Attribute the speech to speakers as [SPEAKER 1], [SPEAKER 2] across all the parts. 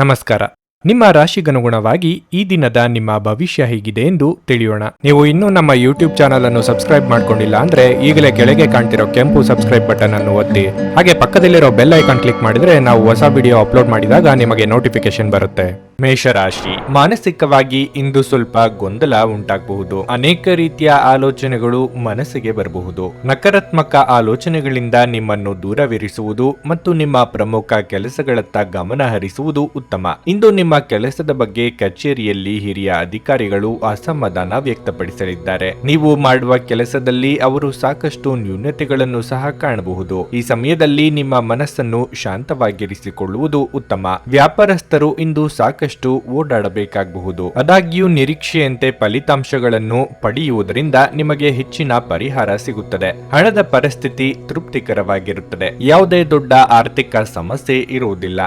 [SPEAKER 1] ನಮಸ್ಕಾರ. ನಿಮ್ಮ ರಾಶಿಗನುಗುಣವಾಗಿ ಈ ದಿನದ ನಿಮ್ಮ ಭವಿಷ್ಯ ಹೇಗಿದೆ ಎಂದು ತಿಳಿಯೋಣ. ನೀವು ಇನ್ನೂ ನಮ್ಮ ಯೂಟ್ಯೂಬ್ ಚಾನಲ್ ಅನ್ನು ಸಬ್ಸ್ಕ್ರೈಬ್ ಮಾಡ್ಕೊಂಡಿಲ್ಲ ಅಂದ್ರೆ ಈಗಲೇ ಕೆಳಗೆ ಕಾಣ್ತಿರೋ ಕೆಂಪು ಸಬ್ಸ್ಕ್ರೈಬ್ ಬಟನ್ ಅನ್ನು ಒತ್ತಿ, ಹಾಗೆ ಪಕ್ಕದಲ್ಲಿರೋ ಬೆಲ್ ಐಕಾನ್ ಕ್ಲಿಕ್ ಮಾಡಿದ್ರೆ ನಾವು ಹೊಸ ವಿಡಿಯೋ ಅಪ್ಲೋಡ್ ಮಾಡಿದಾಗ ನಿಮಗೆ ನೋಟಿಫಿಕೇಶನ್ ಬರುತ್ತೆ. ಮೇಷರಾಶಿ, ಮಾನಸಿಕವಾಗಿ ಇಂದು ಸ್ವಲ್ಪ ಗೊಂದಲ ಉಂಟಾಗಬಹುದು. ಅನೇಕ ರೀತಿಯ ಆಲೋಚನೆಗಳು ಮನಸ್ಸಿಗೆ ಬರಬಹುದು. ನಕಾರಾತ್ಮಕ ಆಲೋಚನೆಗಳಿಂದ ನಿಮ್ಮನ್ನು ದೂರವಿರಿಸುವುದು ಮತ್ತು ನಿಮ್ಮ ಪ್ರಮುಖ ಕೆಲಸಗಳತ್ತ ಗಮನ ಹರಿಸುವುದು ಉತ್ತಮ. ಇಂದು ನಿಮ್ಮ ಕೆಲಸದ ಬಗ್ಗೆ ಕಚೇರಿಯಲ್ಲಿ ಹಿರಿಯ ಅಧಿಕಾರಿಗಳು ಅಸಮಾಧಾನ ವ್ಯಕ್ತಪಡಿಸಲಿದ್ದಾರೆ. ನೀವು ಮಾಡುವ ಕೆಲಸದಲ್ಲಿ ಅವರು ಸಾಕಷ್ಟು ನ್ಯೂನತೆಗಳನ್ನು ಸಹ ಕಾಣಬಹುದು. ಈ ಸಮಯದಲ್ಲಿ ನಿಮ್ಮ ಮನಸ್ಸನ್ನು ಶಾಂತವಾಗಿರಿಸಿಕೊಳ್ಳುವುದು ಉತ್ತಮ. ವ್ಯಾಪಾರಸ್ಥರು ಇಂದು ಸಾಕಷ್ಟು ಓಡಾಡಬೇಕಾಗಬಹುದು. ಆದಾಗ್ಯೂ ನಿರೀಕ್ಷೆಯಂತೆ ಫಲಿತಾಂಶಗಳನ್ನು ಪಡೆಯುವುದರಿಂದ ನಿಮಗೆ ಹೆಚ್ಚಿನ ಪರಿಹಾರ ಸಿಗುತ್ತದೆ. ಹಣದ ಪರಿಸ್ಥಿತಿ ತೃಪ್ತಿಕರವಾಗಿರುತ್ತದೆ. ಯಾವುದೇ ದೊಡ್ಡ ಆರ್ಥಿಕ ಸಮಸ್ಯೆ ಇರುವುದಿಲ್ಲ.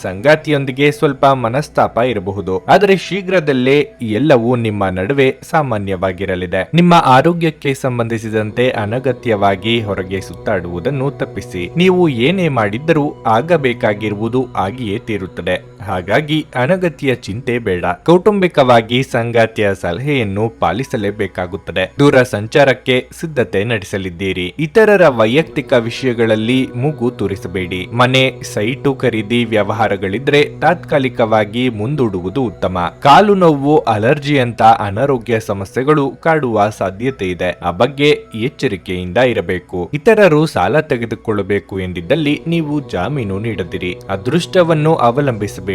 [SPEAKER 1] ಸಂಗಾತಿಯೊಂದಿಗೆ ಸ್ವಲ್ಪ ಮನಸ್ತಾಪ ಇರಬಹುದು, ಆದರೆ ಶೀಘ್ರದಲ್ಲೇ ಎಲ್ಲವೂ ನಿಮ್ಮ ನಡುವೆ ಸಾಮಾನ್ಯವಾಗಿರಲಿದೆ. ನಿಮ್ಮ ಆರೋಗ್ಯಕ್ಕೆ ಸಂಬಂಧಿಸಿದಂತೆ ಅನಗತ್ಯವಾಗಿ ಹೊರಗೆ ಸುತ್ತಾಡುವುದನ್ನು ತಪ್ಪಿಸಿ. ನೀವು ಏನೇ ಮಾಡಿದ್ದರೂ ಆಗಬೇಕಾಗಿರುವುದು ಆಗಿಯೇ ತೀರುತ್ತದೆ. ಹಾಗಾಗಿ ಅನಗತ್ಯ ಚಿಂತೆ ಬೇಡ. ಕೌಟುಂಬಿಕವಾಗಿ ಸಂಗಾತಿಯ ಸಲಹೆಯನ್ನು ಪಾಲಿಸಲೇಬೇಕಾಗುತ್ತದೆ. ದೂರ ಸಂಚಾರಕ್ಕೆ ಸಿದ್ಧತೆ ನಡೆಸಲಿದ್ದೀರಿ. ಇತರರ ವೈಯಕ್ತಿಕ ವಿಷಯಗಳಲ್ಲಿ ಮೂಗು ತೂರಿಸಬೇಡಿ. ಮನೆ, ಸೈಟು ಖರೀದಿ ವ್ಯವಹಾರಗಳಿದ್ರೆ ತಾತ್ಕಾಲಿಕವಾಗಿ ಮುಂದೂಡುವುದು ಉತ್ತಮ. ಕಾಲು ನೋವು, ಅಲರ್ಜಿಯಂತ ಅನಾರೋಗ್ಯ ಸಮಸ್ಯೆಗಳು ಕಾಡುವ ಸಾಧ್ಯತೆ ಇದೆ. ಆ ಬಗ್ಗೆ ಎಚ್ಚರಿಕೆಯಿಂದ ಇರಬೇಕು. ಇತರರು ಸಾಲ ತೆಗೆದುಕೊಳ್ಳಬೇಕು ಎಂದಿದ್ದಲ್ಲಿ ನೀವು ಜಾಮೀನು ನೀಡದಿರಿ. ಅದೃಷ್ಟವನ್ನು ಅವಲಂಬಿಸಬೇಡಿ.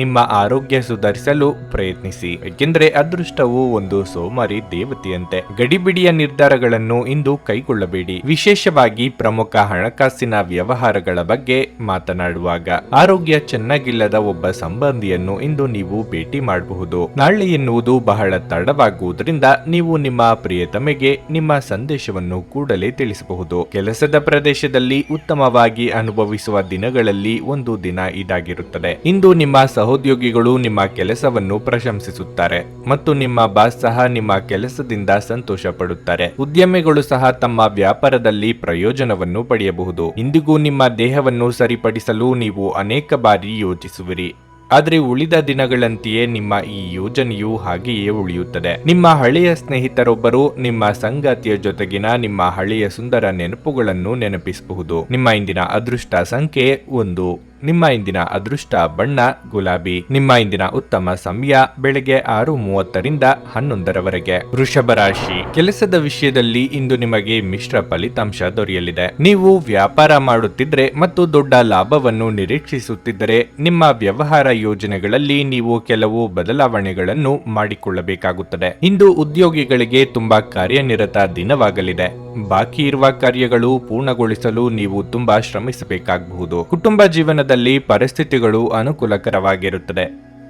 [SPEAKER 1] ನಿಮ್ಮ ಆರೋಗ್ಯ ಸುಧಾರಿಸಲು ಪ್ರಯತ್ನಿಸಿ, ಏಕೆಂದರೆ ಅದೃಷ್ಟವು ಒಂದು ಸೋಮಾರಿ ದೇವತೆಯಂತೆ. ಗಡಿಬಿಡಿಯ ನಿರ್ಧಾರಗಳನ್ನು ಇಂದು ಕೈಗೊಳ್ಳಬೇಡಿ. ವಿಶೇಷವಾಗಿ ಪ್ರಮುಖ ಹಣಕಾಸಿನ ವ್ಯವಹಾರಗಳ ಬಗ್ಗೆ ಮಾತನಾಡುವಾಗ ಆರೋಗ್ಯ ಚೆನ್ನಾಗಿಲ್ಲದ ಒಬ್ಬ ಸಂಬಂಧಿಯನ್ನು ಇಂದು ನೀವು ಭೇಟಿ ಮಾಡಬಹುದು. ನಾಳೆ ಎನ್ನುವುದು ಬಹಳ ತಡವಾಗುವುದರಿಂದ ನೀವು ನಿಮ್ಮ ಪ್ರಿಯತಮೆಗೆ ನಿಮ್ಮ ಸಂದೇಶವನ್ನು ಕೂಡಲೇ ತಿಳಿಸಬಹುದು. ಕೆಲಸದ ಪ್ರದೇಶದಲ್ಲಿ ಉತ್ತಮವಾಗಿ ಅನುಭವಿಸುವ ದಿನಗಳಲ್ಲಿ ಒಂದು ದಿನ ಇದಾಗಿರುತ್ತದೆ. ಇಂದು ನಿಮ್ಮ ಸಹೋದ್ಯೋಗಿಗಳು ನಿಮ್ಮ ಕೆಲಸವನ್ನು ಪ್ರಶಂಸಿಸುತ್ತಾರೆ ಮತ್ತು ನಿಮ್ಮ ಬಾಸ್ ಸಹ ನಿಮ್ಮ ಕೆಲಸದಿಂದ ಸಂತೋಷ ಪಡುತ್ತಾರೆ. ಉದ್ಯಮಿಗಳು ಸಹ ತಮ್ಮ ವ್ಯಾಪಾರದಲ್ಲಿ ಪ್ರಯೋಜನವನ್ನು ಪಡೆಯಬಹುದು. ಇಂದಿಗೂ ನಿಮ್ಮ ದೇಹವನ್ನು ಸರಿಪಡಿಸಲು ನೀವು ಅನೇಕ ಬಾರಿ ಯೋಚಿಸುವಿರಿ, ಆದರೆ ಉಳಿದ ದಿನಗಳಂತೆಯೇ ನಿಮ್ಮ ಈ ಯೋಜನೆಯು ಹಾಗೆಯೇ ಉಳಿಯುತ್ತದೆ. ನಿಮ್ಮ ಹಳೆಯ ಸ್ನೇಹಿತರೊಬ್ಬರು ನಿಮ್ಮ ಸಂಗಾತಿಯ ಜೊತೆಗಿನ ನಿಮ್ಮ ಹಳೆಯ ಸುಂದರ ನೆನಪುಗಳನ್ನು ನೆನಪಿಸಬಹುದು. ನಿಮ್ಮ ಇಂದಿನ ಅದೃಷ್ಟ ಸಂಖ್ಯೆ 1. ನಿಮ್ಮ ಇಂದಿನ ಅದೃಷ್ಟ ಬಣ್ಣ ಗುಲಾಬಿ. ನಿಮ್ಮ ಇಂದಿನ ಉತ್ತಮ ಸಮಯ ಬೆಳಗ್ಗೆ 6:30ರಿಂದ 11ರವರೆಗೆ. ವೃಷಭ ರಾಶಿ, ಕೆಲಸದ ವಿಷಯದಲ್ಲಿ ಇಂದು ನಿಮಗೆ ಮಿಶ್ರ ಫಲಿತಾಂಶ ದೊರೆಯಲಿದೆ. ನೀವು ವ್ಯಾಪಾರ ಮಾಡುತ್ತಿದ್ರೆ ಮತ್ತು ದೊಡ್ಡ ಲಾಭವನ್ನು ನಿರೀಕ್ಷಿಸುತ್ತಿದ್ದರೆ ನಿಮ್ಮ ವ್ಯವಹಾರ ಯೋಜನೆಗಳಲ್ಲಿ ನೀವು ಕೆಲವು ಬದಲಾವಣೆಗಳನ್ನು ಮಾಡಿಕೊಳ್ಳಬೇಕಾಗುತ್ತದೆ. ಇಂದು ಉದ್ಯೋಗಿಗಳಿಗೆ ತುಂಬಾ ಕಾರ್ಯನಿರತ ದಿನವಾಗಲಿದೆ. ಬಾಕಿ ಇರುವ ಕಾರ್ಯಗಳು ಪೂರ್ಣಗೊಳಿಸಲು ನೀವು ತುಂಬಾ ಶ್ರಮಿಸಬೇಕಾಗಬಹುದು. ಕುಟುಂಬ ಜೀವನದಲ್ಲಿ ಪರಿಸ್ಥಿತಿಗಳು ಅನುಕೂಲಕರವಾಗಿರುತ್ತದೆ.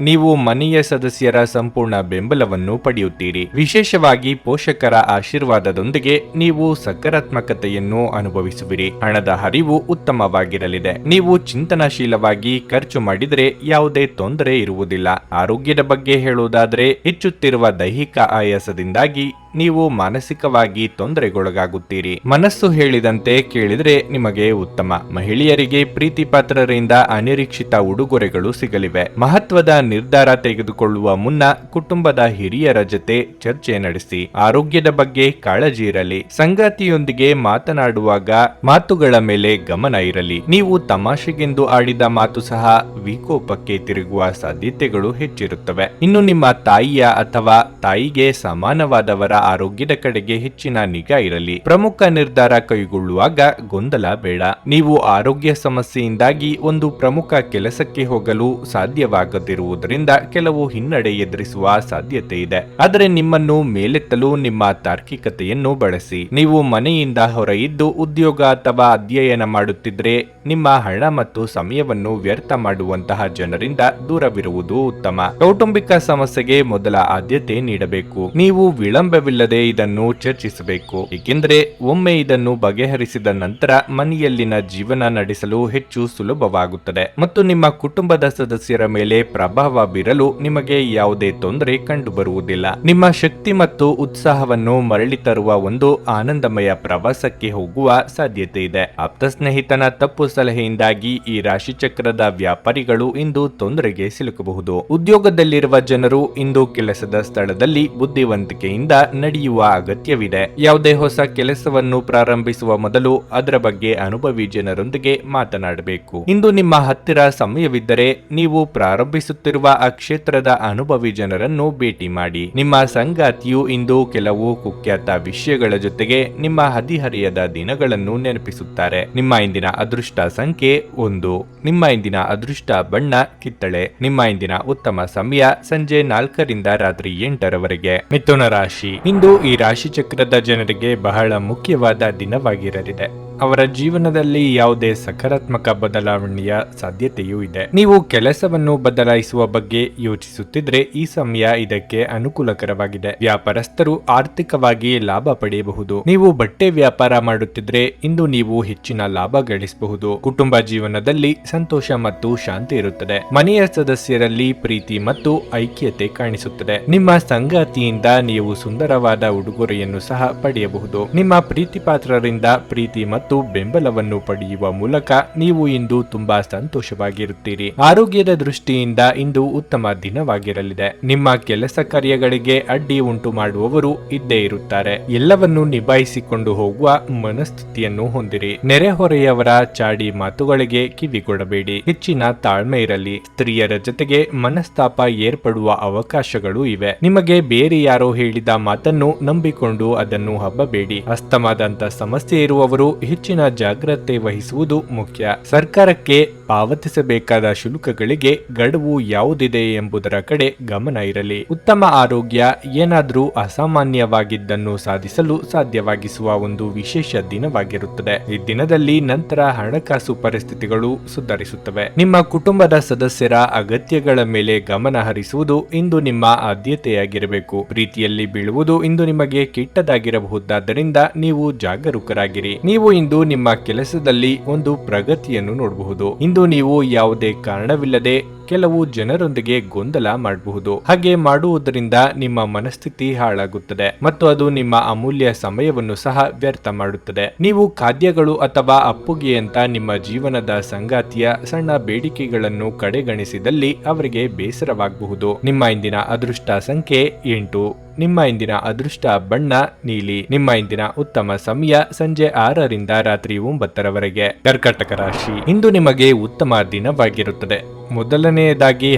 [SPEAKER 1] ನೀವು ಮನೆಯ ಸದಸ್ಯರ ಸಂಪೂರ್ಣ ಬೆಂಬಲವನ್ನು ಪಡೆಯುತ್ತೀರಿ. ವಿಶೇಷವಾಗಿ ಪೋಷಕರ ಆಶೀರ್ವಾದದೊಂದಿಗೆ ನೀವು ಸಕಾರಾತ್ಮಕತೆಯನ್ನು ಅನುಭವಿಸುವಿರಿ. ಹಣದ ಹರಿವು ಉತ್ತಮವಾಗಿರಲಿದೆ. ನೀವು ಚಿಂತನಶೀಲವಾಗಿ ಖರ್ಚು ಮಾಡಿದರೆ ಯಾವುದೇ ತೊಂದರೆ ಇರುವುದಿಲ್ಲ. ಆರೋಗ್ಯದ ಬಗ್ಗೆ ಹೇಳುವುದಾದರೆ ಹೆಚ್ಚುತ್ತಿರುವ ದೈಹಿಕ ಆಯಾಸದಿಂದಾಗಿ ನೀವು ಮಾನಸಿಕವಾಗಿ ತೊಂದರೆಗೊಳಗಾಗುತ್ತೀರಿ. ಮನಸ್ಸು ಹೇಳಿದಂತೆ ಕೇಳಿದರೆ ನಿಮಗೆ ಉತ್ತಮ. ಮಹಿಳೆಯರಿಗೆ ಪ್ರೀತಿ ಪಾತ್ರರಿಂದ ಅನಿರೀಕ್ಷಿತ ಉಡುಗೊರೆಗಳು ಸಿಗಲಿವೆ. ಮಹತ್ವದ ನಿರ್ಧಾರ ತೆಗೆದುಕೊಳ್ಳುವ ಮುನ್ನ ಕುಟುಂಬದ ಹಿರಿಯರ ಜೊತೆ ಚರ್ಚೆ ನಡೆಸಿ. ಆರೋಗ್ಯದ ಬಗ್ಗೆ ಕಾಳಜಿ ಇರಲಿ. ಸಂಗಾತಿಯೊಂದಿಗೆ ಮಾತನಾಡುವಾಗ ಮಾತುಗಳ ಮೇಲೆ ಗಮನ ಇರಲಿ. ನೀವು ತಮಾಷೆಗೆಂದು ಆಡಿದ ಮಾತು ಸಹ ವಿಕೋಪಕ್ಕೆ ತಿರುಗುವ ಸಾಧ್ಯತೆಗಳು ಹೆಚ್ಚಿರುತ್ತವೆ. ಇನ್ನು ನಿಮ್ಮ ತಾಯಿಯ ಅಥವಾ ತಾಯಿಗೆ ಸಮಾನವಾದವರ ಆರೋಗ್ಯದ ಕಡೆಗೆ ಹೆಚ್ಚಿನ ನಿಗಾ ಇರಲಿ. ಪ್ರಮುಖ ನಿರ್ಧಾರ ಕೈಗೊಳ್ಳುವಾಗ ಗೊಂದಲ ಬೇಡ. ನೀವು ಆರೋಗ್ಯ ಸಮಸ್ಯೆಯಿಂದಾಗಿ ಒಂದು ಪ್ರಮುಖ ಕೆಲಸಕ್ಕೆ ಹೋಗಲು ಸಾಧ್ಯವಾಗದಿರುವುದರಿಂದ ಕೆಲವು ಹಿನ್ನಡೆ ಎದುರಿಸುವ ಸಾಧ್ಯತೆ ಇದೆ. ಆದರೆ ನಿಮ್ಮನ್ನು ಮೇಲೆತ್ತಲು ನಿಮ್ಮ ತಾರ್ಕಿಕತೆಯನ್ನು ಬಳಸಿ. ನೀವು ಮನೆಯಿಂದ ಹೊರಯಿದ್ದು ಉದ್ಯೋಗ ಅಥವಾ ಅಧ್ಯಯನ ಮಾಡುತ್ತಿದ್ರೆ ನಿಮ್ಮ ಹಣ ಮತ್ತು ಸಮಯವನ್ನು ವ್ಯರ್ಥ ಮಾಡುವಂತಹ ಜನರಿಂದ ದೂರವಿರುವುದು ಉತ್ತಮ. ಕೌಟುಂಬಿಕ ಸಮಸ್ಯೆಗೆ ಮೊದಲ ಆದ್ಯತೆ ನೀಡಬೇಕು. ನೀವು ವಿಳಂಬವಿಲ್ಲದೆ ಕಾರಣವಿಲ್ಲದೆ ಇದನ್ನು ಚರ್ಚಿಸಬೇಕು, ಏಕೆಂದರೆ ಒಮ್ಮೆ ಇದನ್ನು ಬಗೆಹರಿಸಿದ ನಂತರ ಮನೆಯಲ್ಲಿನ ಜೀವನ ನಡೆಸಲು ಹೆಚ್ಚು ಸುಲಭವಾಗುತ್ತದೆ ಮತ್ತು ನಿಮ್ಮ ಕುಟುಂಬದ ಸದಸ್ಯರ ಮೇಲೆ ಪ್ರಭಾವ ಬೀರಲು ನಿಮಗೆ ಯಾವುದೇ ತೊಂದರೆ ಕಂಡುಬರುವುದಿಲ್ಲ. ನಿಮ್ಮ ಶಕ್ತಿ ಮತ್ತು ಉತ್ಸಾಹವನ್ನು ಮರಳಿ ತರುವ ಒಂದು ಆನಂದಮಯ ಪ್ರವಾಸಕ್ಕೆ ಹೋಗುವ ಸಾಧ್ಯತೆ ಇದೆ. ಆಪ್ತ ಸ್ನೇಹಿತನ ತಪ್ಪು ಸಲಹೆಯಿಂದಾಗಿ ಈ ರಾಶಿಚಕ್ರದ ವ್ಯಾಪಾರಿಗಳು ಇಂದು ತೊಂದರೆಗೆ ಸಿಲುಕಬಹುದು. ಉದ್ಯೋಗದಲ್ಲಿರುವ ಜನರು ಇಂದು ಕೆಲಸದ ಸ್ಥಳದಲ್ಲಿ ಬುದ್ಧಿವಂತಿಕೆಯಿಂದ ನಡೆಯುವ ಅಗತ್ಯವಿದೆ. ಯಾವುದೇ ಹೊಸ ಕೆಲಸವನ್ನು ಪ್ರಾರಂಭಿಸುವ ಮೊದಲು ಅದರ ಬಗ್ಗೆ ಅನುಭವಿ ಜನರೊಂದಿಗೆ ಮಾತನಾಡಬೇಕು. ಇಂದು ನಿಮ್ಮ ಹತ್ತಿರ ಸಮಯವಿದ್ದರೆ ನೀವು ಪ್ರಾರಂಭಿಸುತ್ತಿರುವ ಆ ಕ್ಷೇತ್ರದ ಅನುಭವಿ ಜನರನ್ನು ಭೇಟಿ ಮಾಡಿ. ನಿಮ್ಮ ಸಂಗಾತಿಯು ಇಂದು ಕೆಲವು ಕುಖ್ಯಾತ ವಿಷಯಗಳ ಜೊತೆಗೆ ನಿಮ್ಮ ಹದಿಹರೆಯದ ದಿನಗಳನ್ನು ನೆನಪಿಸುತ್ತಾರೆ. ನಿಮ್ಮ ಇಂದಿನ ಅದೃಷ್ಟ ಸಂಖ್ಯೆ 1. ನಿಮ್ಮ ಇಂದಿನ ಅದೃಷ್ಟ ಬಣ್ಣ ಕಿತ್ತಳೆ. ನಿಮ್ಮ ಇಂದಿನ ಉತ್ತಮ ಸಮಯ ಸಂಜೆ 4 ರಿಂದ ರಾತ್ರಿ 8ರವರೆಗೆ. ಮಿಥುನ ರಾಶಿ. ಇಂದು ಈ ರಾಶಿ ಚಕ್ರದ ಜನರಿಗೆ ಬಹಳ ಮುಖ್ಯವಾದ ದಿನವಾಗಿರಲಿದೆ. ಅವರ ಜೀವನದಲ್ಲಿ ಯಾವುದೇ ಸಕಾರಾತ್ಮಕ ಬದಲಾವಣೆಯ ಸಾಧ್ಯತೆಯೂ ಇದೆ. ನೀವು ಕೆಲಸವನ್ನು ಬದಲಾಯಿಸುವ ಬಗ್ಗೆ ಯೋಚಿಸುತ್ತಿದ್ರೆ ಈ ಸಮಯ ಇದಕ್ಕೆ ಅನುಕೂಲಕರವಾಗಿದೆ. ವ್ಯಾಪಾರಸ್ಥರು ಆರ್ಥಿಕವಾಗಿ ಲಾಭ ಪಡೆಯಬಹುದು. ನೀವು ಬಟ್ಟೆ ವ್ಯಾಪಾರ ಮಾಡುತ್ತಿದ್ರೆ ಇಂದು ನೀವು ಹೆಚ್ಚಿನ ಲಾಭ ಗಳಿಸಬಹುದು. ಕುಟುಂಬ ಜೀವನದಲ್ಲಿ ಸಂತೋಷ ಮತ್ತು ಶಾಂತಿ ಇರುತ್ತದೆ. ಮನೆಯ ಸದಸ್ಯರಲ್ಲಿ ಪ್ರೀತಿ ಮತ್ತು ಐಕ್ಯತೆ ಕಾಣಿಸುತ್ತದೆ. ನಿಮ್ಮ ಸಂಗಾತಿಯಿಂದ ನೀವು ಸುಂದರವಾದ ಉಡುಗೊರೆಯನ್ನು ಸಹ ಪಡೆಯಬಹುದು. ನಿಮ್ಮ ಪ್ರೀತಿಪಾತ್ರರಿಂದ ಪ್ರೀತಿ ಮತ್ತು ಬೆಂಬಲವನ್ನು ಪಡೆಯುವ ಮೂಲಕ ನೀವು ಇಂದು ತುಂಬಾ ಸಂತೋಷವಾಗಿರುತ್ತೀರಿ. ಆರೋಗ್ಯದ ದೃಷ್ಟಿಯಿಂದ ಇಂದು ಉತ್ತಮ ದಿನವಾಗಿರಲಿದೆ. ನಿಮ್ಮ ಕೆಲಸ ಕಾರ್ಯಗಳಿಗೆ ಅಡ್ಡಿ ಉಂಟು ಮಾಡುವವರು ಇದ್ದೇ ಇರುತ್ತಾರೆ. ಎಲ್ಲವನ್ನೂ ನಿಭಾಯಿಸಿಕೊಂಡು ಹೋಗುವ ಮನಸ್ಥಿತಿಯನ್ನು ಹೊಂದಿರಿ. ನೆರೆಹೊರೆಯವರ ಚಾಡಿ ಮಾತುಗಳಿಗೆ ಕಿವಿಗೊಡಬೇಡಿ. ಹೆಚ್ಚಿನ ತಾಳ್ಮೆ ಇರಲಿ. ಸ್ತ್ರೀಯರ ಜೊತೆಗೆ ಮನಸ್ತಾಪ ಏರ್ಪಡುವ ಅವಕಾಶಗಳು ಇವೆ. ನಿಮಗೆ ಬೇರೆ ಯಾರೋ ಹೇಳಿದ ಮಾತನ್ನು ನಂಬಿಕೊಂಡು ಅದನ್ನು ಹಬ್ಬಬೇಡಿ. ಅಸ್ತಮಾದಂತ ಸಮಸ್ಯೆ ಇರುವವರು ಹೆಚ್ಚಿನ ಜಾಗ್ರತೆ ವಹಿಸುವುದು ಮುಖ್ಯ. ಸರ್ಕಾರಕ್ಕೆ ಪಾವತಿಸಬೇಕಾದ ಶುಲ್ಕಗಳಿಗೆ ಗಡುವು ಯಾವುದಿದೆ ಎಂಬುದರ ಕಡೆ ಗಮನ ಇರಲಿ. ಉತ್ತಮ ಆರೋಗ್ಯ ಏನಾದರೂ ಅಸಾಮಾನ್ಯವಾಗಿದ್ದನ್ನು ಸಾಧಿಸಲು ಸಾಧ್ಯವಾಗಿಸುವ ಒಂದು ವಿಶೇಷ ದಿನವಾಗಿರುತ್ತದೆ. ಈ ದಿನದಲ್ಲಿ ನಂತರ ಹಣಕಾಸು ಪರಿಸ್ಥಿತಿಗಳು ಸುಧಾರಿಸುತ್ತವೆ. ನಿಮ್ಮ ಕುಟುಂಬದ ಸದಸ್ಯರ ಅಗತ್ಯಗಳ ಮೇಲೆ ಗಮನ ಹರಿಸುವುದು ಇಂದು ನಿಮ್ಮ ಆದ್ಯತೆಯಾಗಿರಬೇಕು. ಪ್ರೀತಿಯಲ್ಲಿ ಬೀಳುವುದು ಇಂದು ನಿಮಗೆ ಕೆಟ್ಟದಾಗಿರಬಹುದಾದ್ದರಿಂದ ನೀವು ಜಾಗರೂಕರಾಗಿರಿ. ನೀವು ಇಂದು ನಿಮ್ಮ ಕೆಲಸದಲ್ಲಿ ಒಂದು ಪ್ರಗತಿಯನ್ನು ನೋಡಬಹುದು. ಇಂದು ನೀವು ಯಾವುದೇ ಕಾರಣವಿಲ್ಲದೆ ಕೆಲವು ಜನರೊಂದಿಗೆ ಗೊಂದಲ ಮಾಡಬಹುದು. ಹಾಗೆ ಮಾಡುವುದರಿಂದ ನಿಮ್ಮ ಮನಸ್ಥಿತಿ ಹಾಳಾಗುತ್ತದೆ ಮತ್ತು ಅದು ನಿಮ್ಮ ಅಮೂಲ್ಯ ಸಮಯವನ್ನು ಸಹ ವ್ಯರ್ಥ ಮಾಡುತ್ತದೆ. ನೀವು ಖಾದ್ಯಗಳು ಅಥವಾ ಅಪ್ಪುಗೆಯಂತ ನಿಮ್ಮ ಜೀವನದ ಸಂಗಾತಿಯ ಸಣ್ಣ ಬೇಡಿಕೆಗಳನ್ನು ಕಡೆಗಣಿಸಿದಲ್ಲಿ ಅವರಿಗೆ ಬೇಸರವಾಗಬಹುದು. ನಿಮ್ಮ ಇಂದಿನ ಅದೃಷ್ಟ ಸಂಖ್ಯೆ 8. ನಿಮ್ಮ ಇಂದಿನ ಅದೃಷ್ಟ ಬಣ್ಣ ನೀಲಿ. ನಿಮ್ಮ ಇಂದಿನ ಉತ್ತಮ ಸಮಯ ಸಂಜೆ 6 ರಿಂದ ರಾತ್ರಿ 9ರವರೆಗೆ. ಕರ್ಕಾಟಕ ರಾಶಿ. ಇಂದು ನಿಮಗೆ ಉತ್ತಮ ದಿನವಾಗಿರುತ್ತದೆ. ಮೊದಲನೆಯದಾಗಿ